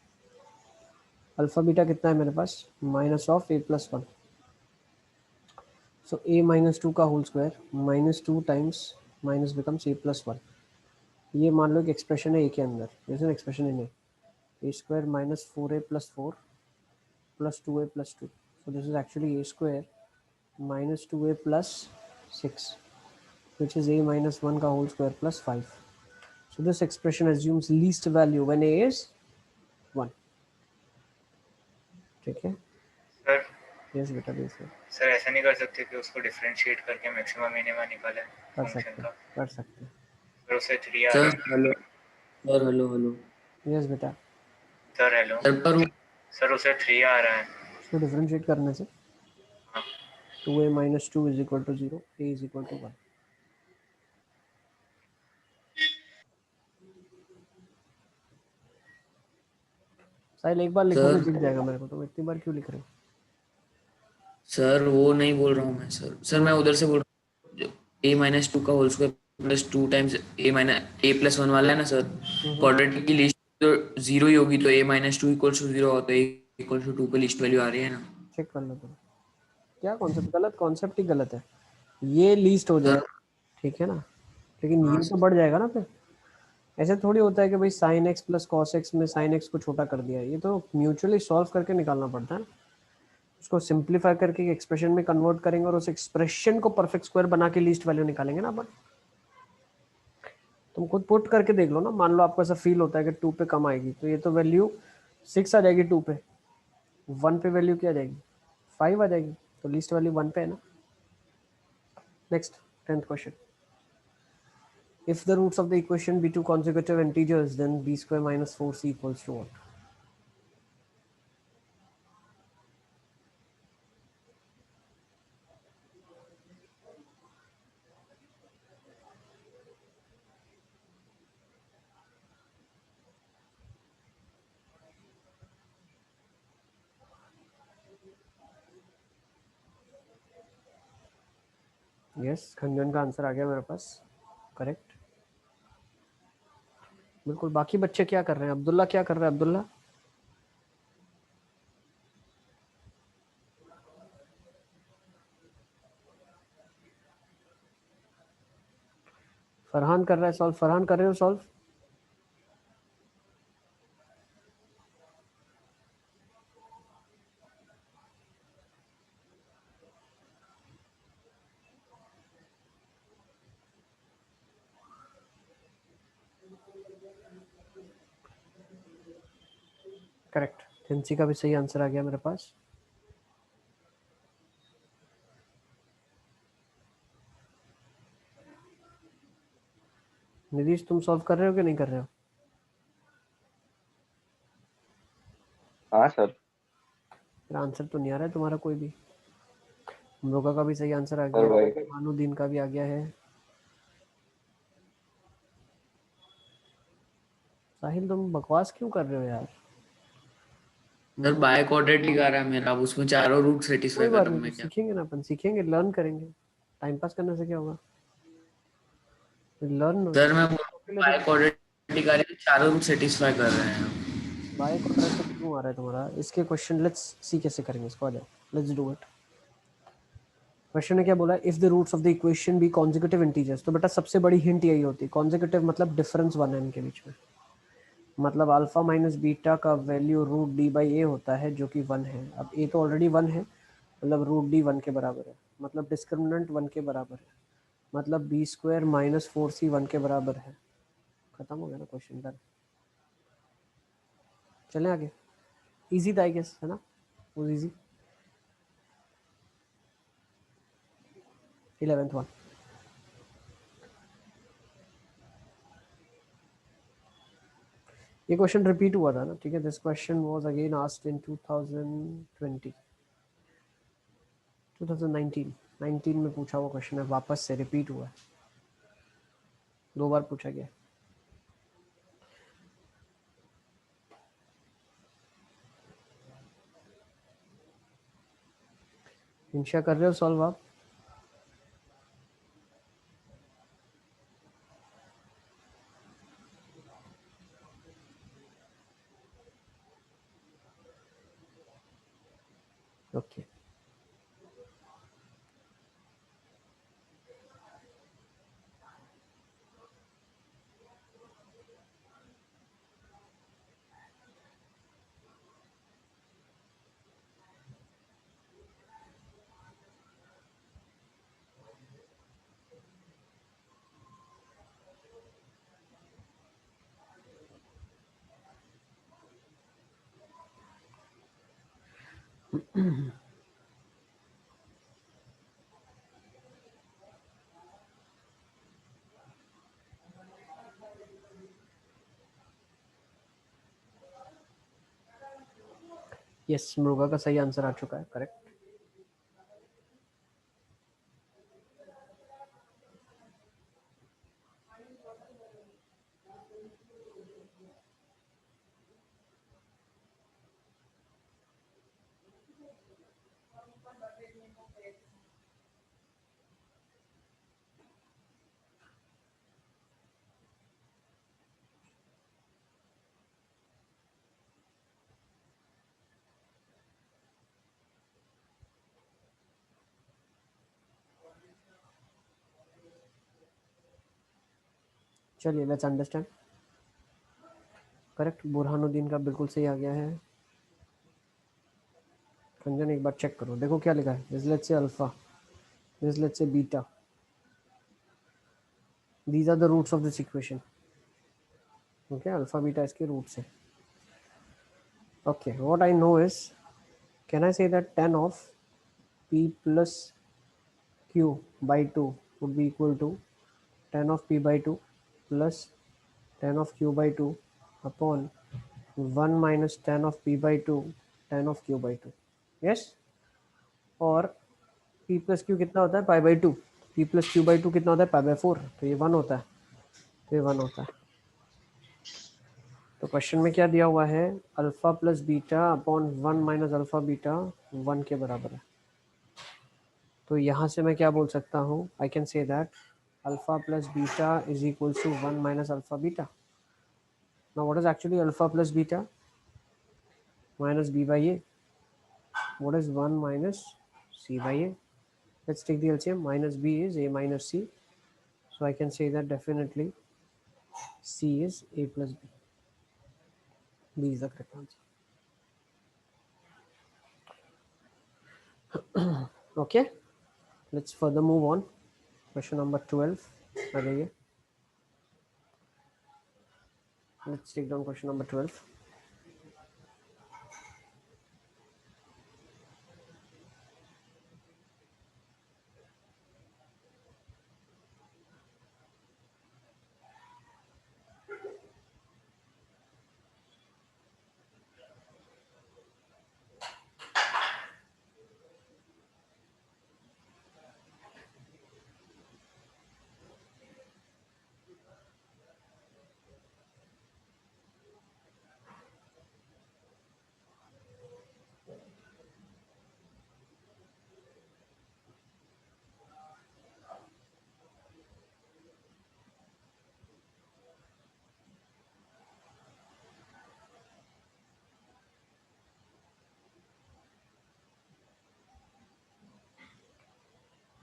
अल्फा बीटा कितना है मेरे पास, minus of a+1। So a-2 का whole square -2 times minus becomes a+1। ये मान लो कि एक्सप्रेशन है ए के अंदर, जैसे एक्सप्रेशन है A square -4a+4 plus 2a+2। So this is actually a square -2a+6 which is a-1 का whole square plus 5। So this expression assumes least value when a is 1। ठीक है, सर यस बेटा देखिए, सर ऐसा नहीं कर सकते कि उसको डिफरेंशिएट करके मैक्सिमम मिनिमा निकाले कर फंक्शन सकते का? कर सकते सर उससे 3 आ सर रहा है। Hello, sir hello hello. Yes बेटा, सर हेलो सर पर सर उसे 3 आ रहा है। इसको डिफरेंशिएट करने से हाँ 2a-2 is equal to 0, a is equal to 1। Sahil एक बार लिखोगे सर दिख जाएगा मेरे को, तो इतनी बार क्यों लिख रहे हो। सर वो नहीं बोल रहा हूँ मैं सर मैं उधर से बोल रहा हूँ, a-2 का whole square plus 2 times a+1 वाला है ना सर, क्वाड्रेटिक की लिस्ट तो जीरो ही होगी, तो a-2 इक्वल्स टू 0 होता है, इक्वल्स टू 2 पे लिस्ट वैल्यू आ रही है ना चेक कर लो तुम, क्या कॉन्सेप्ट गलत, कॉन्सेप्ट ही गलत है। ये लीस्ट हो सर। जाएगा, ठीक है ना, लेकिन हाँ ये तो सर। बढ़ जाएगा ना फिर। ऐसे थोड़ी होता है कि भाई sine x plus cos x में साइन एक्स को छोटा कर दिया, ये तो म्यूचुअली सॉल्व करके निकालना पड़ता है ना। उसको सिंप्लीफाई करके एक्सप्रेशन में कन्वर्ट करेंगे और उस एक्सप्रेशन को परफेक्ट स्क्वायर बना के लीस्ट वैल्यू निकालेंगे ना अपन। तुम खुद पुट करके देख लो ना, मान लो आपको ऐसा फील होता है कि 2 पे कम आएगी, तो ये तो वैल्यू 6 आ जाएगी 2 पे, 1 पे वैल्यू क्या आ जाएगी 5 आ जाएगी, तो लीस्ट वैल्यू 1 पे है ना। Next 10th question. If the roots of the equation be two consecutive integers, then b square minus 4c equals to what? Yes, Khanjan का आंसर आ गया मेरे पास, करेक्ट। बिल्कुल। बाकी बच्चे क्या कर रहे हैं, अब्दुल्ला क्या कर रहा है, अब्दुल्ला फरहान कर रहा है सॉल्व, फरहान कर रहे हो सॉल्व। करेक्ट, टेंसी का भी सही आंसर आ गया मेरे पास। निधीश तुम सॉल्व कर रहे हो कि नहीं कर रहे हो? हाँ सर। फिर आंसर तो नहीं आ रहा है तुम्हारा कोई भी। मृगा का भी सही आंसर आ सर गया, भाई भानुदीन का भी आ गया है। साहिल तुम बकवास क्यों कर रहे हो यार? सर बाय क्वाड्रेटिक आ रहा है मेरा, अब उसमें चारों रूट कोई सेटिस्फाई कर बात रहा हूँ नहीं, मैं तो क्या। सीखेंगे ना, अपन सीखेंगे, लर्न करेंगे। टाइम पास करने से क्या होगा? लर्न सर मैं से बाय क्वाड्रेटिक आ रही है, चारों रूट सेटिस्फाई कर रहे हैं। बाय क्वाड्रेटिक क्यों आ रहा है तुम्हारा? इसके क्वेश्चन लेट्स सी कैसे करेंगे इसको। आ जाओ, लेट्स डू इट। क्वेश्चन ने क्या बोला? If the roots of the equation be consecutive integers. तो बेटा सबसे बड़ी हिंट यही होती है, कॉन्जिक्यूटिव मतलब डिफरेंस वन है इनके बीच में। मतलब अल्फा माइनस बीटा का वैल्यू रूट डी बाई ए होता है, जो कि वन है। अब ए तो ऑलरेडी वन है, मतलब रूट डी वन के बराबर है, मतलब डिस्क्रिमिनेंट वन के बराबर है, मतलब बी स्क्वायर माइनस फोर सी वन के बराबर है। खत्म हो गया ना क्वेश्चन, डन। चलें आगे। इजी था आई गेस, है ना? वो इजी। 11th one. ये क्वेश्चन रिपीट हुआ था ना, ठीक है। This question was again asked in 2020 2019 में पूछा हुआ क्वेश्चन है, वापस से रिपीट हुआ है, 2 बार पूछा गया। इंशा कर रहे हो सॉल्व आप? ओके। यस, मृगा का सही आंसर आ चुका है, करेक्ट। चलिए लेट्स अंडरस्टैंड। करेक्ट, बुरहानुद्दीन का बिल्कुल सही आ गया है। कंजन एक बार चेक करो, देखो क्या लिखा है। This let's say alpha, this let's say beta, these are the roots of this equation. Okay, alpha beta इसके रूट्स है। Okay, what I know is, can I say that tan of p plus q by 2 would be equal to tan of p by 2 plus tan of q by 2 upon 1 minus tan of p by 2 tan of q by 2। Yes. और p plus Q कितना होता है? Pi by two. p plus Q by two कितना होता है? Pi by four. तो ये one होता है, तो ये वन होता है। तो क्वेश्चन में क्या दिया हुआ है? Alpha plus beta upon one minus alpha beta one के बराबर है। तो यहाँ से मैं क्या बोल सकता हूँ? I can say that alpha plus beta is equal to one minus alpha beta. Now what is actually alpha plus beta? Minus b by a. What is one minus c by a? Let's take the LCM. Minus b is a minus c. So I can say that definitely c is a plus b. B is the correct answer. Okay. Let's further move on. Question number 12. आ जाइए. Let's take down question number 12.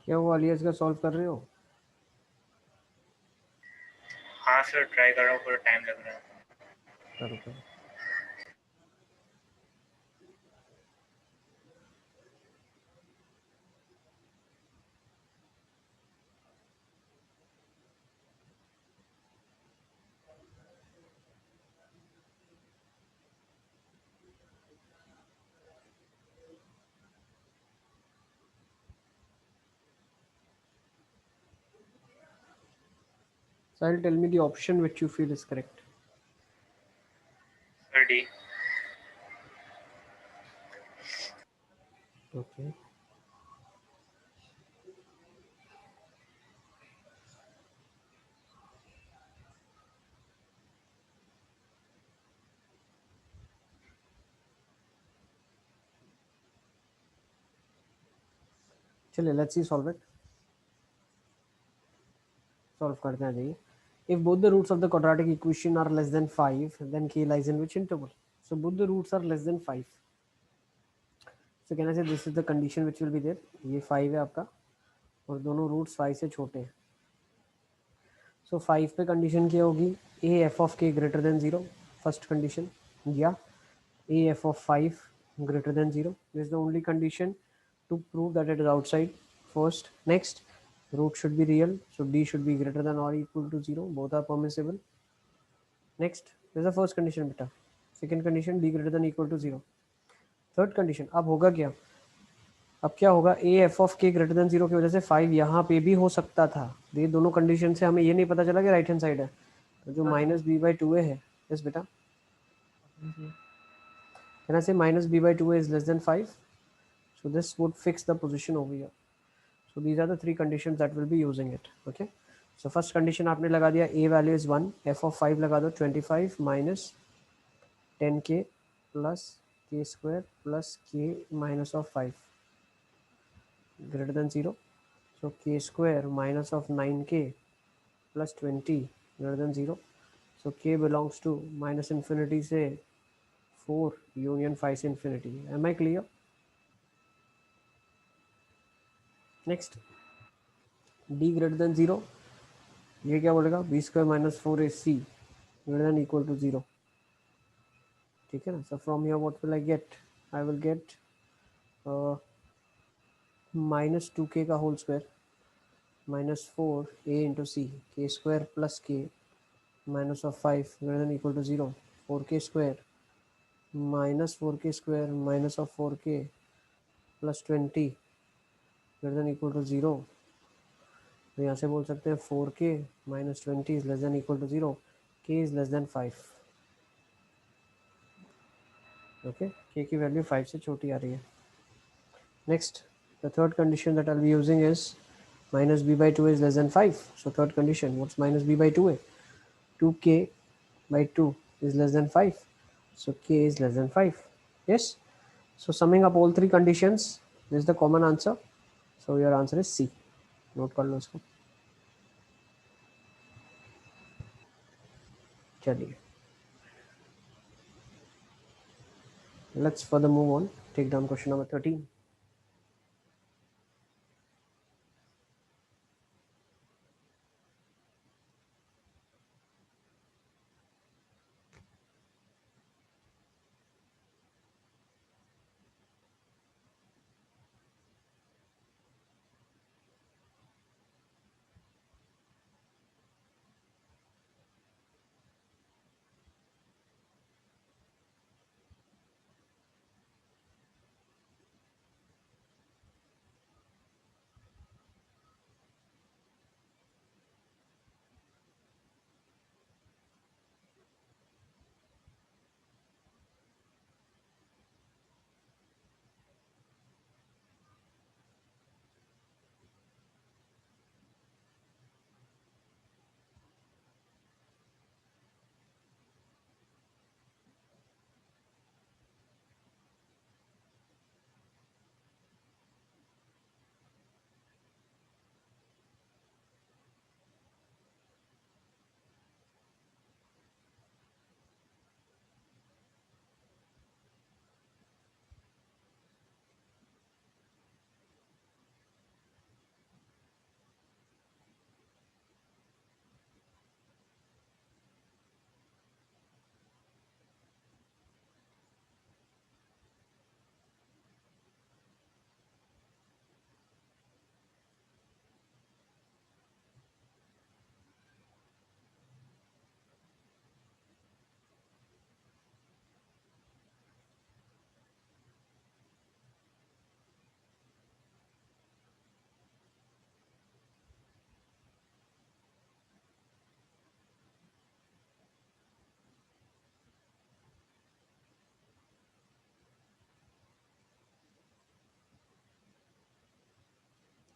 क्या वो alias का solve कर रहे हो? हाँ sir try कर रहा हूँ, पूरा टाइम लग रहा है। करो करो। Sahil, tell me the option which you feel is correct. Sir D. Okay. चलिए let's see solve it. Solve करते हैं जाइए. If both the roots of the quadratic equation are less than 5, then k lies in which interval? So both the roots are less than 5. So can I say this is the condition which will be there? ये 5 है आपका और दोनों roots 5 से छोटे हैं. So 5 पे condition क्या होगी? a f of k greater than 0 first condition, या a f of 5 greater than 0. This is the only condition to prove that it is outside. First, next, root should be real, so d should be greater than or equal to 0. Both are permissible. Next, this is the first condition बेटा. Second condition, d greater than equal to 0. Third condition, अब होगा क्या? अब क्या होगा? ए f of के greater than 0 की वजह से 5 यहाँ पे भी हो सकता था. ये दोनों कंडीशन से हमें ये नहीं पता चला कि राइट हैंड साइड है, तो जो माइनस बी बाई टू है. यस बेटा, can I say minus b by two is less than 5? So this would fix the position over here. So these are the three conditions that will be using it. Okay. So first condition आपने लगा दिया, a value is 1, f of 5 लगा दो 25 minus 10k plus k square plus k minus of 5 greater than 0. So k square minus of 9k plus 20 greater than 0. So k belongs to minus infinity से 4 union 5 से infinity. Am I clear? Next, d greater than 0. ये क्या बोलेगा? B square minus 4ac greater than equal to 0. ठीक है ना? So from here what will I get? I will get minus 2k का whole square minus 4a into c k square plus k minus of 5 greater than equal to 0. 4k square minus 4k square minus of 4k plus 20 greater than equal to 0. तो यहाँ से बोल सकते हैं 4k minus 20 is less than equal to 0. k is less than 5. Okay, k की value 5 से छोटी आ रही है. Next, the third condition that I will be using is minus b by 2 is less than 5. So third condition, what's minus b by 2 है? 2k by 2 is less than 5. So k is less than 5. Yes. So summing up all three conditions, this is the common answer. So your answer is C. Note कर लो इसको. चलिए, let's further move on. Take down question number 13.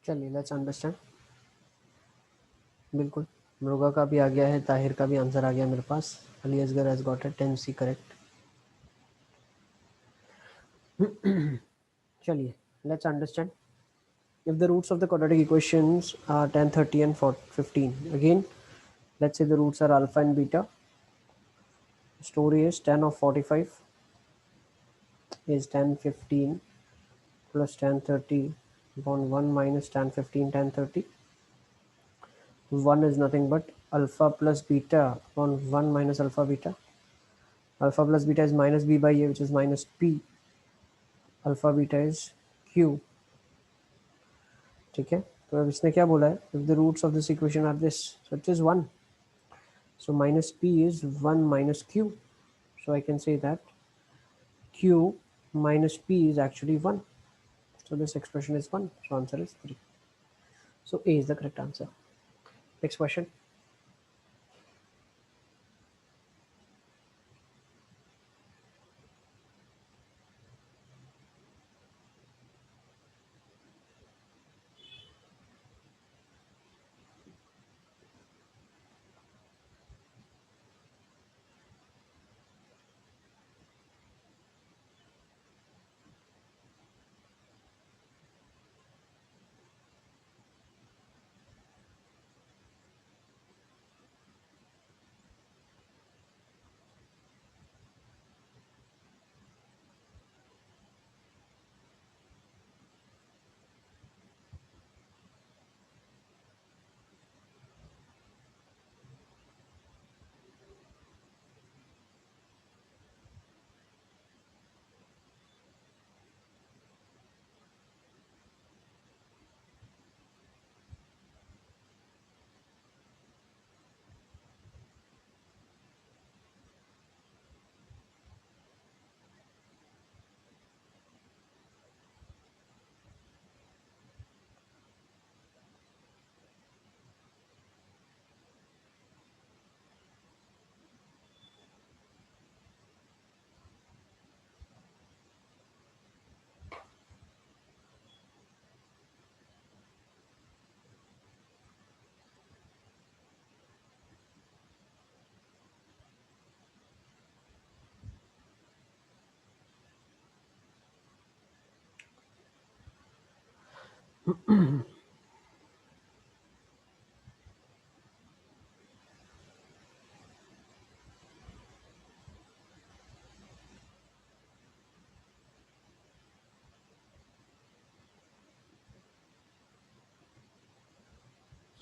चलिए let's understand. बिल्कुल, मृगा का भी आ गया है, ताहिर का भी आंसर आ गया मेरे पास। Ali Asgar has got it, 10C correct. चलिए let's understand. If the roots of the quadratic equations are 10, 30 and 15, again let's say the roots are alpha and beta. Story is 10 of 45 is 10, 15 plus 10, 30 upon 1 minus 10, 15, 10, 30. 1 is nothing but alpha plus beta upon 1 minus alpha beta. Alpha plus beta is minus b by a, which is minus p. Alpha beta is q. ठीक है, तो अब इसने क्या बोला है? If the roots of this equation are this, so it is 1. So minus p is 1 minus q. So I can say that q minus p is actually 1. So this expression is 1. So answer is 3. So A is the correct answer. Next question.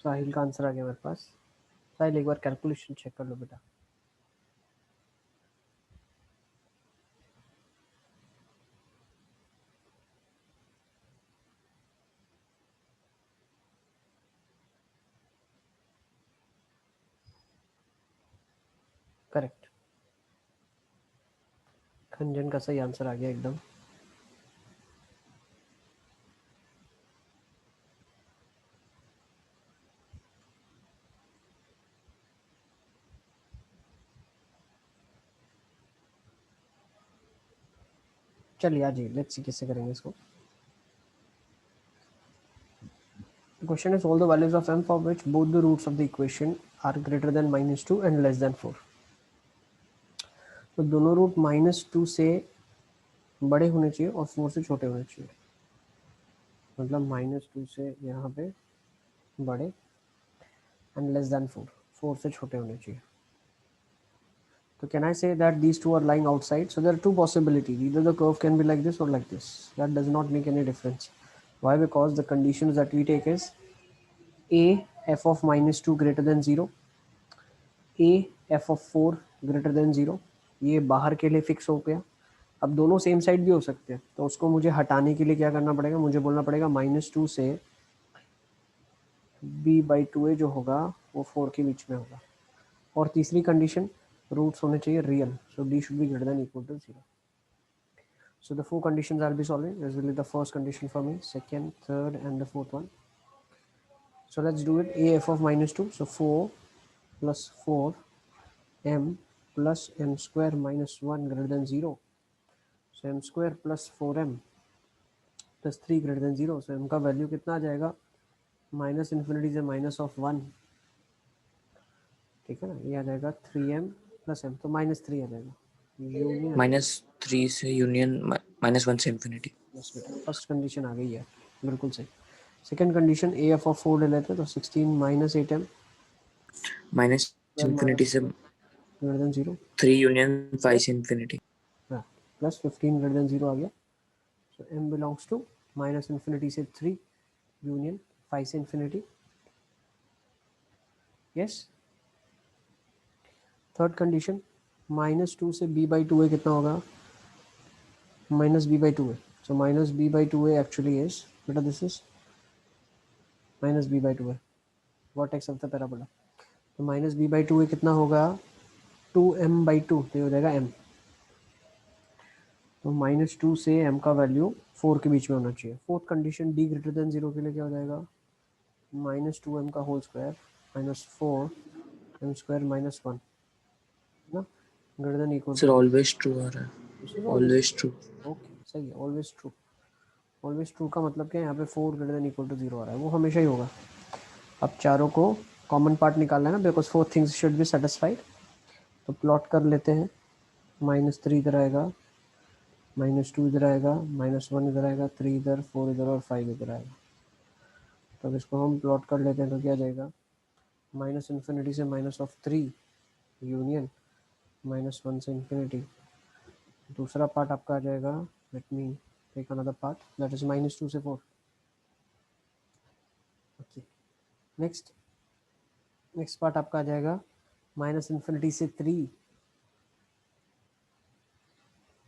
साहिल का answer आ गया मेरे पास। साहिल एक बार calculation check कर लो बेटा। Correct, खंजन का सही answer आ गया एकदम। चलिए आज लेट्स सी कैसे करेंगे इसको। The question is all the values of m for which both the roots of the equation are greater than -2 and less than 4. तो दोनों रूट -2 से बड़े होने चाहिए और 4 से छोटे होने चाहिए। मतलब -2 से यहाँ पे बड़े एंड लेस देन 4, 4 से छोटे होने चाहिए। So can I say that these two are lying outside? So there are two possibilities. Either the curve can be like this or like this. That does not make any difference. Why? Because the conditions that we take is a f of -2 greater than 0, a f of 4 greater than 0. ये बाहर के लिए fix हो गया। अब दोनों same side भी हो सकते हैं, तो उसको मुझे हटाने के लिए क्या करना पड़ेगा? मुझे बोलना पड़ेगा -2 से b/2a जो होगा वो 4 के बीच में होगा। और तीसरी कंडीशन, रूट्स होने चाहिए real, so d should be greater than equal to 0. So the 4 conditions I'll be solving. This will be the first condition for me, second, third and the fourth one. So let's do it. A f of -2, so 4 plus 4 m plus m square minus 1 greater than 0. So m square plus 4m plus 3 greater than 0. So m का value कितना आ जाएगा? Minus infinity से minus of 1, ठीक है ना, ये आ जाएगा 3m प्लस m, तो -3 आ जाएगा यूनियन। -3 से यूनियन -1 से इन्फिनिटी। बस बेटा फर्स्ट कंडीशन आ गई है, बिल्कुल सही। Second condition a f of 4 ले लेते हैं, तो 16 माइनस 8m माइनस इन्फिनिटी से ग्रेटर देन 0 3 यूनियन 5 से इन्फिनिटी। प्लस 15 ग्रेटर देन 0 आ गया। So m belongs to minus infinity से 3 यूनियन 5 से इन्फिनिटी। यस। थर्ड कंडीशन -2 से b/2a कितना होगा, -b/2a, so -b/2a actually is, beta this is -b/2a vertex of the parabola, तो -b/2a कितना होगा 2m/2, तो ये हो जाएगा m, तो -2 से m का वैल्यू 4 के बीच में होना चाहिए। Fourth condition d greater than 0 के लिए क्या हो जाएगा, -2m का होल स्क्वायर -4m² -1 ना, greater than equal sir to, always true आ रहा है, ऑलवेज ट्रू। ओके सही है, ऑलवेज ट्रू। ऑलवेज ट्रू का मतलब क्या है, यहाँ पे 4 ग्रेटर देन इक्वल टू 0 आ रहा है, वो हमेशा ही होगा। अब चारों को कॉमन पार्ट निकालना है ना, because 4 things should be satisfied. तो प्लॉट कर लेते हैं, -3 इधर आएगा, -2 इधर आएगा, -1 इधर आएगा, 3 इधर, 4 इधर और 5 इधर आएगा। तो अब इसको हम प्लॉट कर लेते हैं, तो क्या जाएगा, -इन्फिनिटी से -3 यूनियन -1 से इन्फिनिटी। दूसरा पार्ट आपका आ जाएगा, let me take another part, that is -2 से 4। ओके, नेक्स्ट पार्ट आपका आ जाएगा -इन्फिनिटी से 3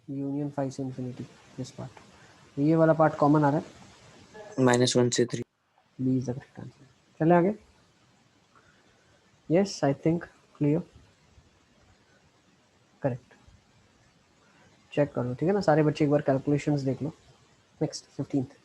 यूनियन 5 से इन्फिनिटी। दिस पार्ट, ये वाला पार्ट कॉमन आ रहा है, -1 से 3। B is the correct answer. चले आगे। Yes I think clear, correct. Check कर लो, ठीक है ना, सारे बच्चे एक बार कैलकुलेशंस देख लो। Next 15th।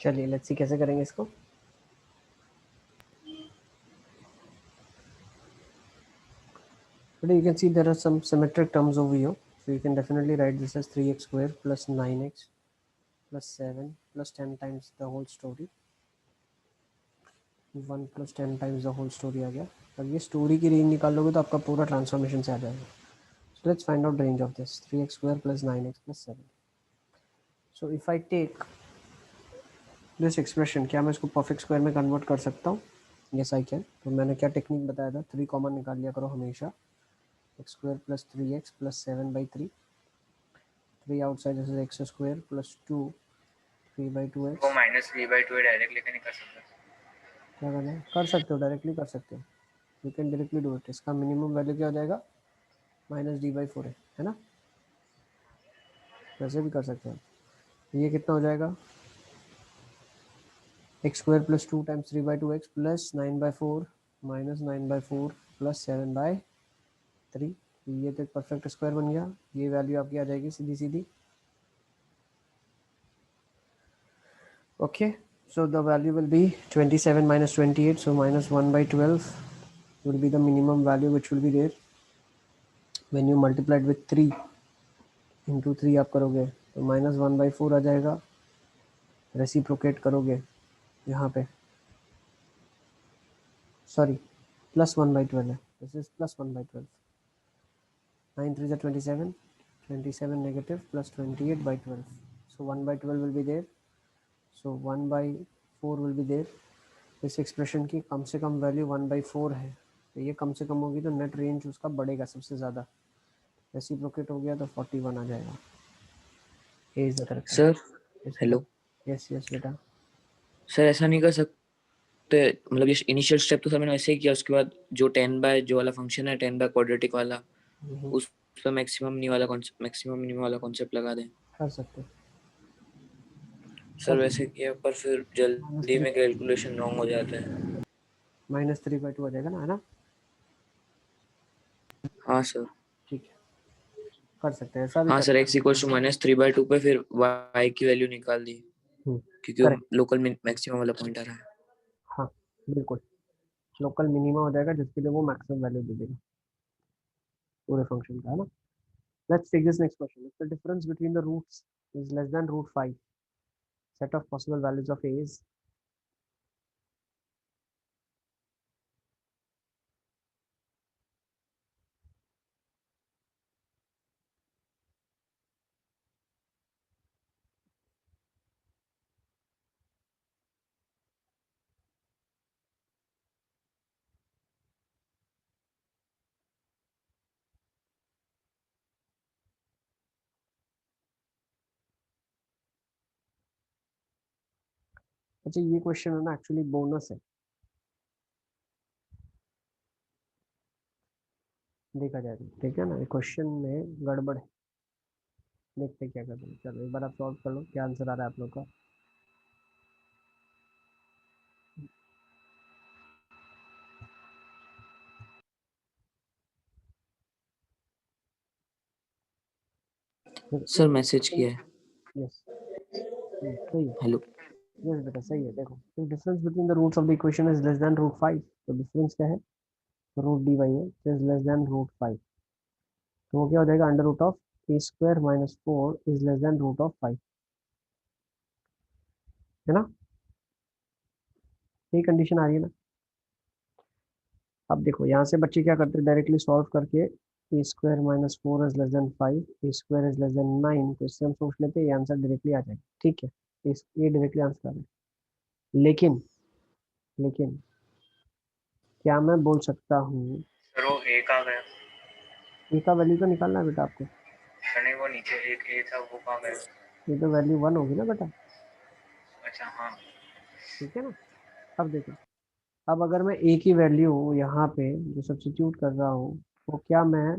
चलिए लेट्स सी कैसे करेंगे इसको। Today you can see there are some symmetric terms over here, so you can definitely write this as 3x square plus 9x plus 7 plus 10 times the whole story, 1 plus 10 times the whole story आ गया। अब ये story की range निकाल लोगे तो आपका पूरा transformation से आ जाएगा। So let's find out range of this 3x square plus 9x plus 7. So if I take this expression, क्या मैं इसको परफेक्ट स्क्वायर में कन्वर्ट कर सकता हूँ? Yes I can. तो मैंने क्या टेक्निक बताया था, 3 कॉमन निकाल लिया करो हमेशा, x square plus 3x plus 7/3, 3 outside this is x square plus 2 3/2x। वो -b/2 डायरेक्ट लेके नहीं कर सकते? क्या करना है, कर सकते हो, डायरेक्टली कर सकते हो, you can directly do it. इसका मिनिमम वैल्यू क्या हो जाएगा, -d/4 है ना, वैसे भी कर सकते हो। ये कितना हो जाएगा, x square plus 2 times 3/2x plus 9/4 minus 9/4 plus 7/3। ये तो एक परफेक्ट स्क्वायर बन गया। ये वैल्यू आपकी आ जाएगी सीधी सीधी। Okay, so the value will be 27 minus 28, so -1/12 will be the minimum value which will be there when you multiply it with 3 into 3 आप करोगे तो -1/4 आ जाएगा, रेसिप्रोकेट करोगे यहाँ पे, सॉरी प्लस 1/12 है, this is plus 1/12, 9 3 27, 27 negative plus 28/12, so 1/12 will be there, so 1/4 will be there. इस expression की कम से कम वैल्यू 1/4 है, तो ये कम से कम होगी तो नेट रेंज उसका बढ़ेगा सबसे ज़्यादा, रेसिप्रोकेट हो गया तो 41 आ जाएगा। A is the correct. Sir hello yes yes बेटा। सर ऐसा नहीं कर सकते, मतलब ये इनिशियल स्टेप तो सर मैंने ऐसे ही किया, उसके बाद जो 10 बाय जो वाला फंक्शन है 10 बाय क्वाड्रेटिक वाला, उस पर मैक्सिमम मिनिमम वाला कॉन्सेप्ट लगा दें। कर सकते हैं। सर वैसे किया पर फिर जल्दी में कैलकुलेशन रॉन्ग हो जाता है। -3/2 आ जाएगा ना, है ना? हाँ सर। ठीक है, कर सकते हैं, ऐसा भी हाँ कर सर, सकते x इक्वल्स टू -3/2 पे फिर y की वैल्यू निकाल दी, हैं। क्योंकि वो करेक्ट, लोकल मैक्सिमम वाला पॉइंट आ रहा है। हाँ बिल्कुल, लोकल मिनिमा हो जाएगा जिसके लिए वो मैक्सिमम वैल्यू दे देगा पूरे फंक्शन का, है ना? Let's take this next question, if the difference between the roots is less than √5, set of possible values of a is। अच्छा ये क्वेश्चन है ना एक्चुअली बोनस है, देखा जाए तो, ठीक है ना? ये क्वेश्चन में गड़बड़ है, देखते क्या करते हैं। चलो एक बार आप सॉल्व कर लो, क्या आंसर आ रहा है आप लोग का। सर मैसेज किया है। यस, सही है। हेलो। यस बेटा सही है। देखो, the difference between the roots of the equation is less than √5, तो डिफरेंस क्या है? रूट डी वाई है, इज लेस देन √5, तो वो क्या हो जाएगा? √a² - 4 इज लेस देन √5, है ना? यही कंडीशन आ रही है ना? अब देखो यहाँ से बच्चे क्या करते हैं, डायरेक्टली सॉल्व करके a² - 4 is less than 5, a² is less then 9, तो इससे हम सोच लेते हैं ये आंसर डायरेक्टली आ जाएगा, ठीक है? ये डायरेक्टली आंसर आ रहा है, लेकिन लेकिन क्या मैं बोल सकता हूँ, सर वो एक आ गया। ए का वैल्यू तो निकालना है बेटा आपको, सर नहीं, वो नीचे एक ए था, वो कहाँ गया? ये तो वैल्यू 1 होगी ना बेटा, अच्छा हाँ। ठीक है ना? अब देखो, अब अगर मैं ए की वैल्यू यहाँ पे जो सब्स्टिट्यूट कर रहा हूँ, वो क्या मैं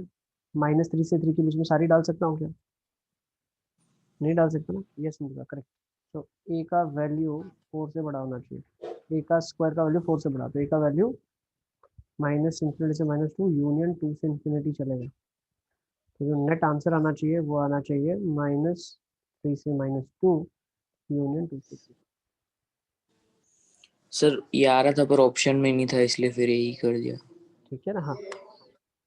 -3 से 3 के बीच में सारी डाल सकता हूँ क्या? नहीं डाल सकता ना? यस मिलेगा, करेक्ट। तो ए का वैल्यू 4 से बड़ा होना चाहिए, ए का स्क्वायर का वैल्यू 4 से बड़ा, तो ए का वैल्यू -∞ से -2 यूनियन 2 से इंफिनिटी चलेगा, तो जो नेट आंसर आना चाहिए वो आना चाहिए -3 से -2 यूनियन 2 से 3। सर ये आ रहा था पर ऑप्शन में नहीं था, इसलिए फिर यही कर दिया। ठीक है ना? हाँ,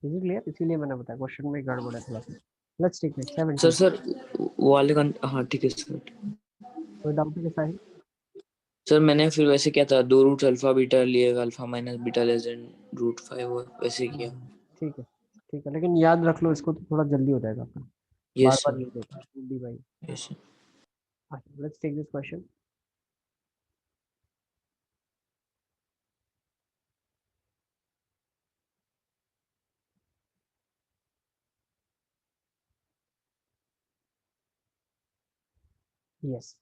इजी क्लियर, इसीलिए मैंने बताया क्वेश्चन में गड़बड़ है थोड़ा सा। Let's take next sir 17, sir वो वाले हाँ ठीक है सर। कोई डाउट है कैसा है? सर मैंने फिर वैसे क्या था, दो रूट अल्फा बीटा लिए, alpha minus beta less than √5, वैसे किया। ठीक है, ठीक है, लेकिन याद रख लो इसको, तो थोड़ा जल्दी हो जाएगा आपका, बार यस बार सर। नहीं देखा डी भाई। Yes sir. Let's take this question, yes.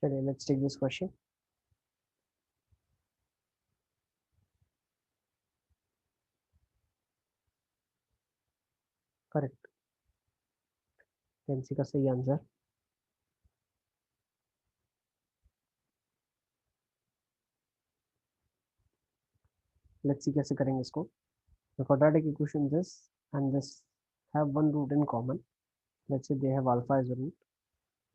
चलिए let's take this question. Correct. टेंसी का सही आंसर. लेट्स सी कैसे करेंगे इसको. The quadratic equation this and this have one root in common. Let's say they have alpha as a root.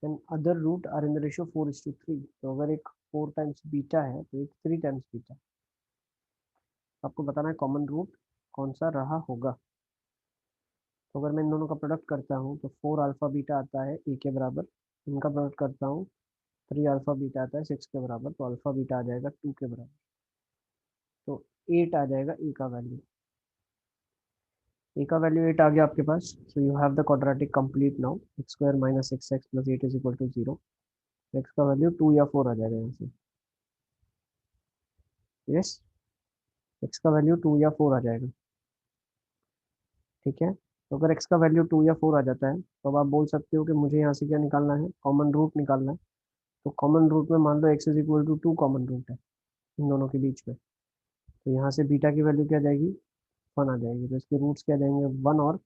Then other root are in the ratio 4:3. तो अगर एक 4 times beta है तो एक 3 times beta. आपको बताना है कॉमन रूट कौन सा रहा होगा. तो अगर मैं इन दोनों का प्रोडक्ट करता हूँ तो 4 अल्फा बीटा आता है ए के बराबर. इनका प्रोडक्ट करता हूँ 3 अल्फा बीटा आता है 6 के बराबर. तो अल्फा बीटा आ जाएगा 2 के बराबर. तो 8 आ जाएगा ए का वैल्यू. ए का वैल्यू 8 आ गया आपके पास. So you have the quadratic complete now. X square minus 6x plus 8 is equal to 0. X का वैल्यू 2 या 4 आ जाएगा यहाँ से. यस, एक्स का वैल्यू 2 या 4 आ जाएगा. ठीक है. तो अगर एक्स का वैल्यू 2 या 4 आ जाता है तो अब आप बोल सकते हो कि मुझे यहाँ से क्या निकालना है, कॉमन रूट निकालना है. तो कॉमन रूट में मान लो X is equal to 2 common root है इन दोनों के बीच में. तो यहाँ से बीटा की वैल्यू क्या जाएगी, 1 आ जाएगी. तो इसके रूट्स क्या जाएंगे, 1 और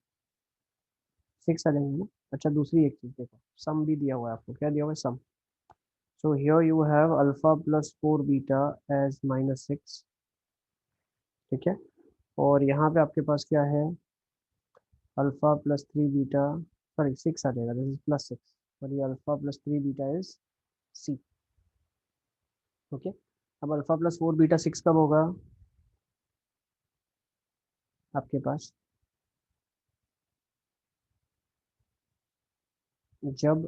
6 आ जाएंगे ना. अच्छा दूसरी एक चीज़ देखो, सम भी दिया हुआ है आपको. क्या दिया हुआ है, sum. So here you have alpha plus 4 beta as -6. ठीक है. और यहाँ पे आपके पास क्या है, अल्फा प्लस 3 बीटा, सॉरी 6 आ जाएगा. This is +6. और ये alpha plus 3 beta is C. Okay. अब अल्फा प्लस 4 बीटा 6 कब होगा आपके पास, जब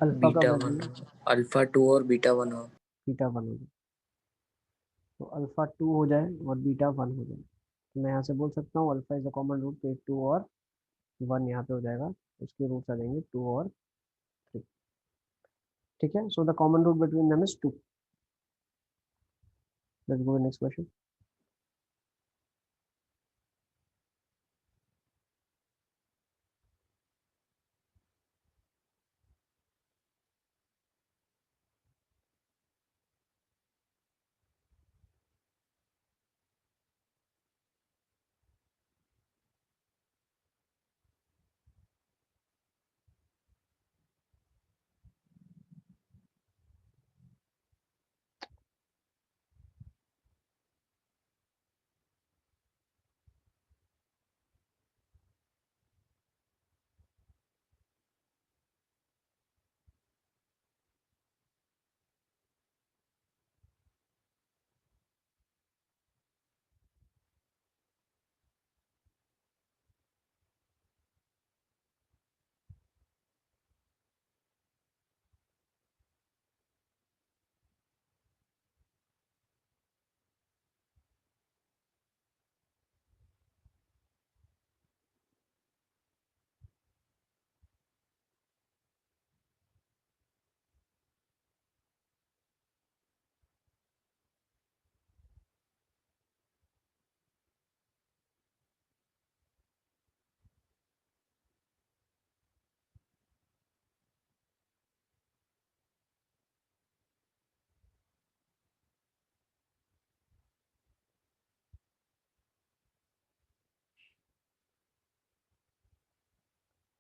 अल्फा का बीटा वैल्यू 1 अल्फा 2 और बीटा 1 हो. बीटा 1 हो जाए. तो अल्फा 2 हो जाए और बीटा 1 हो जाए. तो मैं यहाँ से बोल सकता हूँ alpha is a common root. तो 2 और 1 यहाँ पे हो जाएगा. उसके रूट्स आ जाएंगे 2 और 3. ठीक है. So the common root between them is 2. Let's go next question.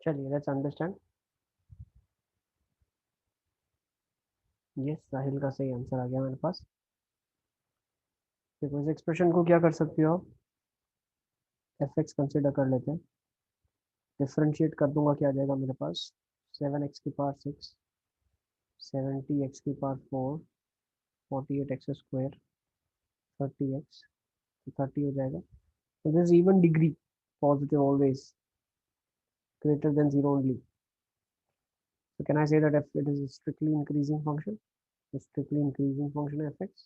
चलिए लेट्स अंडरस्टैंड. यस, साहिल का सही आंसर आ गया मेरे पास. देखो इस एक्सप्रेशन को क्या कर सकते हो आप, एफ एक्स कंसिडर कर लेते हैं. डिफ्रेंशिएट कर दूंगा, क्या आ जाएगा मेरे पास, 7x की पावर 6, 70x की पावर 4, 48x स्क्वायर, 30x. तो 30 हो जाएगा. तो this even degree, positive always, greater than 0 only. So can I say that if it is a strictly increasing function? A strictly increasing function fx.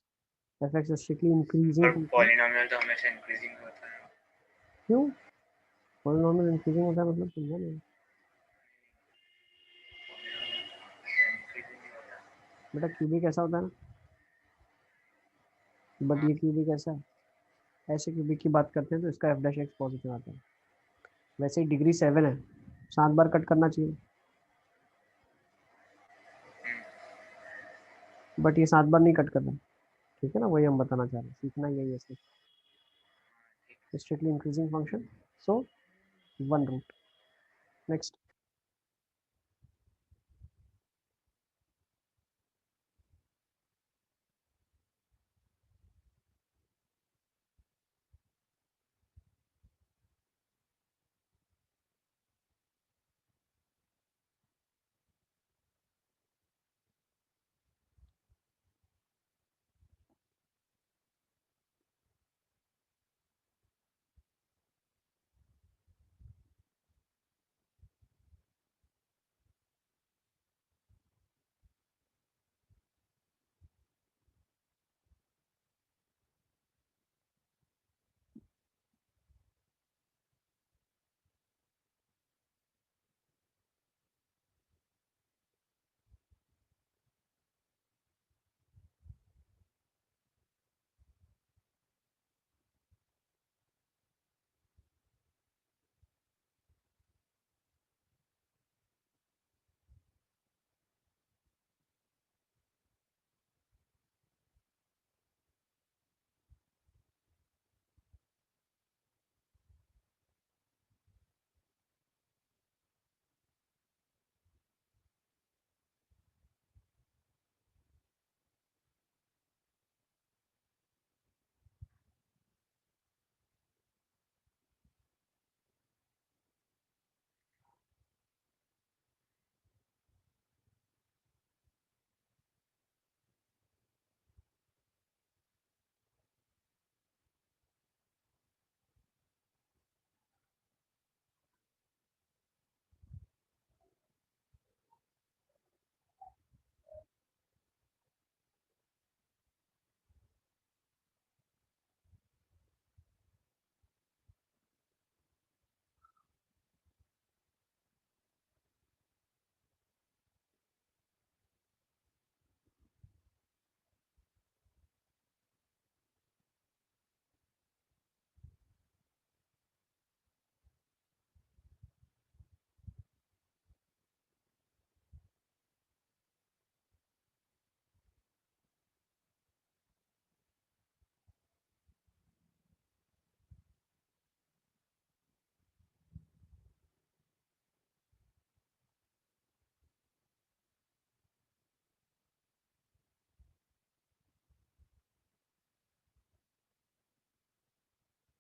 fx is strictly increasing और function. Polynomial तो हमेशा increasing होता है. क्यों polynomial increasing होता है, मतलब समझा नहीं. इंक्रीजिंग होता है. बेटा क्यूबिक ऐसा होता है ना, बट ये क्यूबिक ऐसा है. ऐसे क्यूबिक की बात करते हैं तो इसका एफ डैश एक्स पॉजिटिव आता है. वैसे ही डिग्री 7 है, 7 बार कट करना चाहिए. बट ये 7 बार नहीं कट करना, ठीक है ना, वही हम बताना चाह रहे हैं, सीखना यही है strictly increasing function, so 1 root. Next,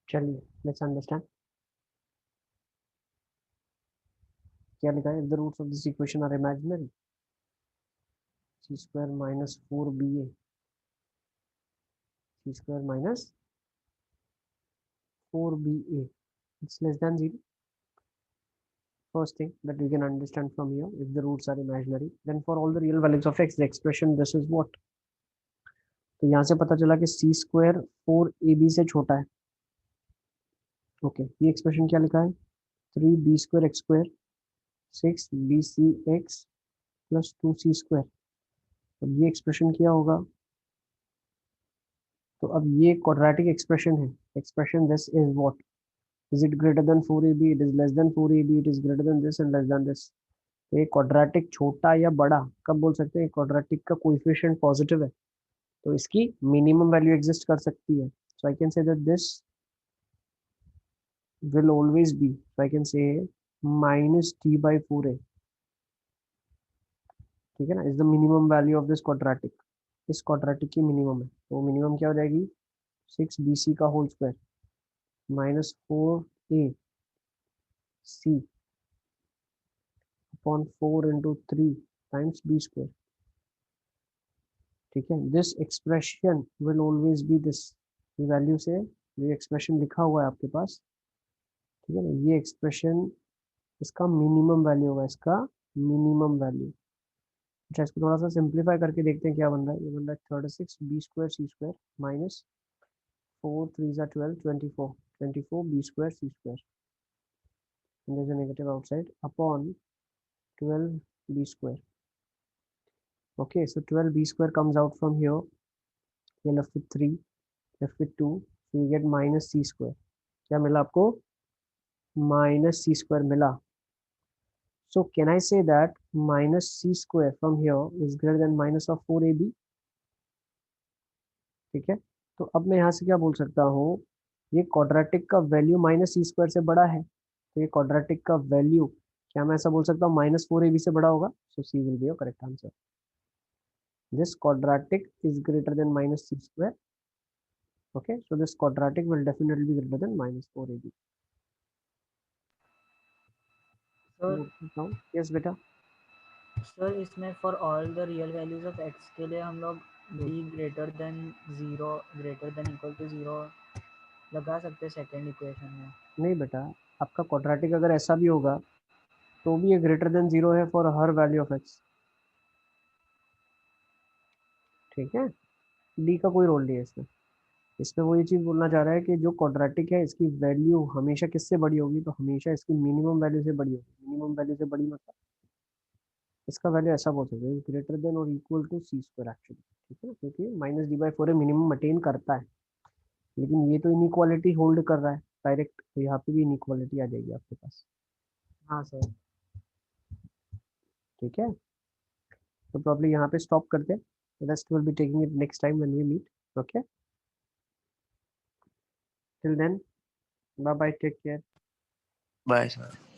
चलिए लेट्स अंडरस्टैंड क्या लिखा है। If the roots of this equation are imaginary, c square minus 4ba, c square minus 4ba, it's less than 0. First thing that we can understand from here, if the roots are imaginary, then for all the real values of x, the expression this is what. तो यहाँ से पता चला कि सी square 4ab से छोटा है। Okay, ये एक्सप्रेशन क्या लिखा है, 3b square x square 6bc x plus 2c square. अब ये एक्सप्रेशन क्या होगा, तो अब ये क्वाड्रेटिक एक्सप्रेशन है। Expression this is what, is it greater than 4ab, it is less then 4ab, it is greater then this and less than this. तो ये क्वाड्रेटिक छोटा या बड़ा कब बोल सकते हैं, क्वाड्रेटिक का कोएफिशिएंट पॉजिटिव है तो इसकी मिनिमम वैल्यू एग्जिस्ट कर सकती है। So I can say that this will always be, so I can say minus t/4a, ठीक है ना, is the minimum value of this quadratic. इस क्वाड्रेटिक की मिनिमम है, तो मिनिमम क्या हो जाएगी, 6bc का whole square minus 4ac upon 4 into 3 times b square, ठीक है। This expression will always be this, ये वैल्यू से ये एक्सप्रेशन लिखा हुआ है आपके पास, ठीक है ना, ये एक्सप्रेशन इसका मिनिमम वैल्यू होगा, इसका मिनिमम वैल्यू। अच्छा, इसको थोड़ा सा सिंप्लीफाई करके देखते हैं क्या बन रहा है। ये बन रहा है 36b square c square minus 4 3 12 24 b square c square, there's a negative outside, upon 12b square. Okay, so 12b square comes out from here, you're left with 3, left with 2, so you get minus c square. क्या मिला आपको, minus c square मिला। So can I say that minus c square from here is greater than minus of 4ab? ठीक है, तो अब मैं यहाँ से क्या बोल सकता हूँ, ये क्वाड्रेटिक का वैल्यू माइनस सी स्क्वायर से बड़ा है, तो ये क्वाड्रेटिक का वैल्यू, क्या मैं ऐसा बोल सकता हूँ, -4ab से बड़ा होगा? So C will be your correct answer. This quadratic is greater than -c square. Okay, so this quadratic will definitely be greater than -4ab. Sir Yes बेटा। सर इसमें for all the real values of x के लिए हम लोग b greater than 0 greater than equal to 0 लगा सकते हैं second equation में। नहीं बेटा, आपका क्वाड्रेटिक अगर ऐसा भी होगा तो भी ये ग्रेटर देन 0 है for her value of x. ठीक है, डी का कोई रोल नहीं है इसमें। इसमें वो ये चीज़ बोलना चाह रहा है कि जो क्वाड्रेटिक है इसकी वैल्यू हमेशा किससे बड़ी होगी, तो हमेशा इसकी मिनिमम वैल्यू से बड़ी होगी। मिनिमम वैल्यू से बड़ी मतलब इसका वैल्यू ऐसा बोल सकते हैं, ग्रेटर देन और equal to c square actually. ठीक है ना, क्योंकि -d/4 मिनिमम अटेन करता है, लेकिन ये तो इनइक्वालिटी होल्ड कर रहा है डायरेक्ट, तो यहाँ पे भी इनइक्वालिटी आ जाएगी आपके पास। हाँ सर। ठीक है, तो प्रॉब्लम यहाँ पे स्टॉप करते हैं, rest will be taking it next time when we meet. Okay, till then bye bye, take care. Bye sir.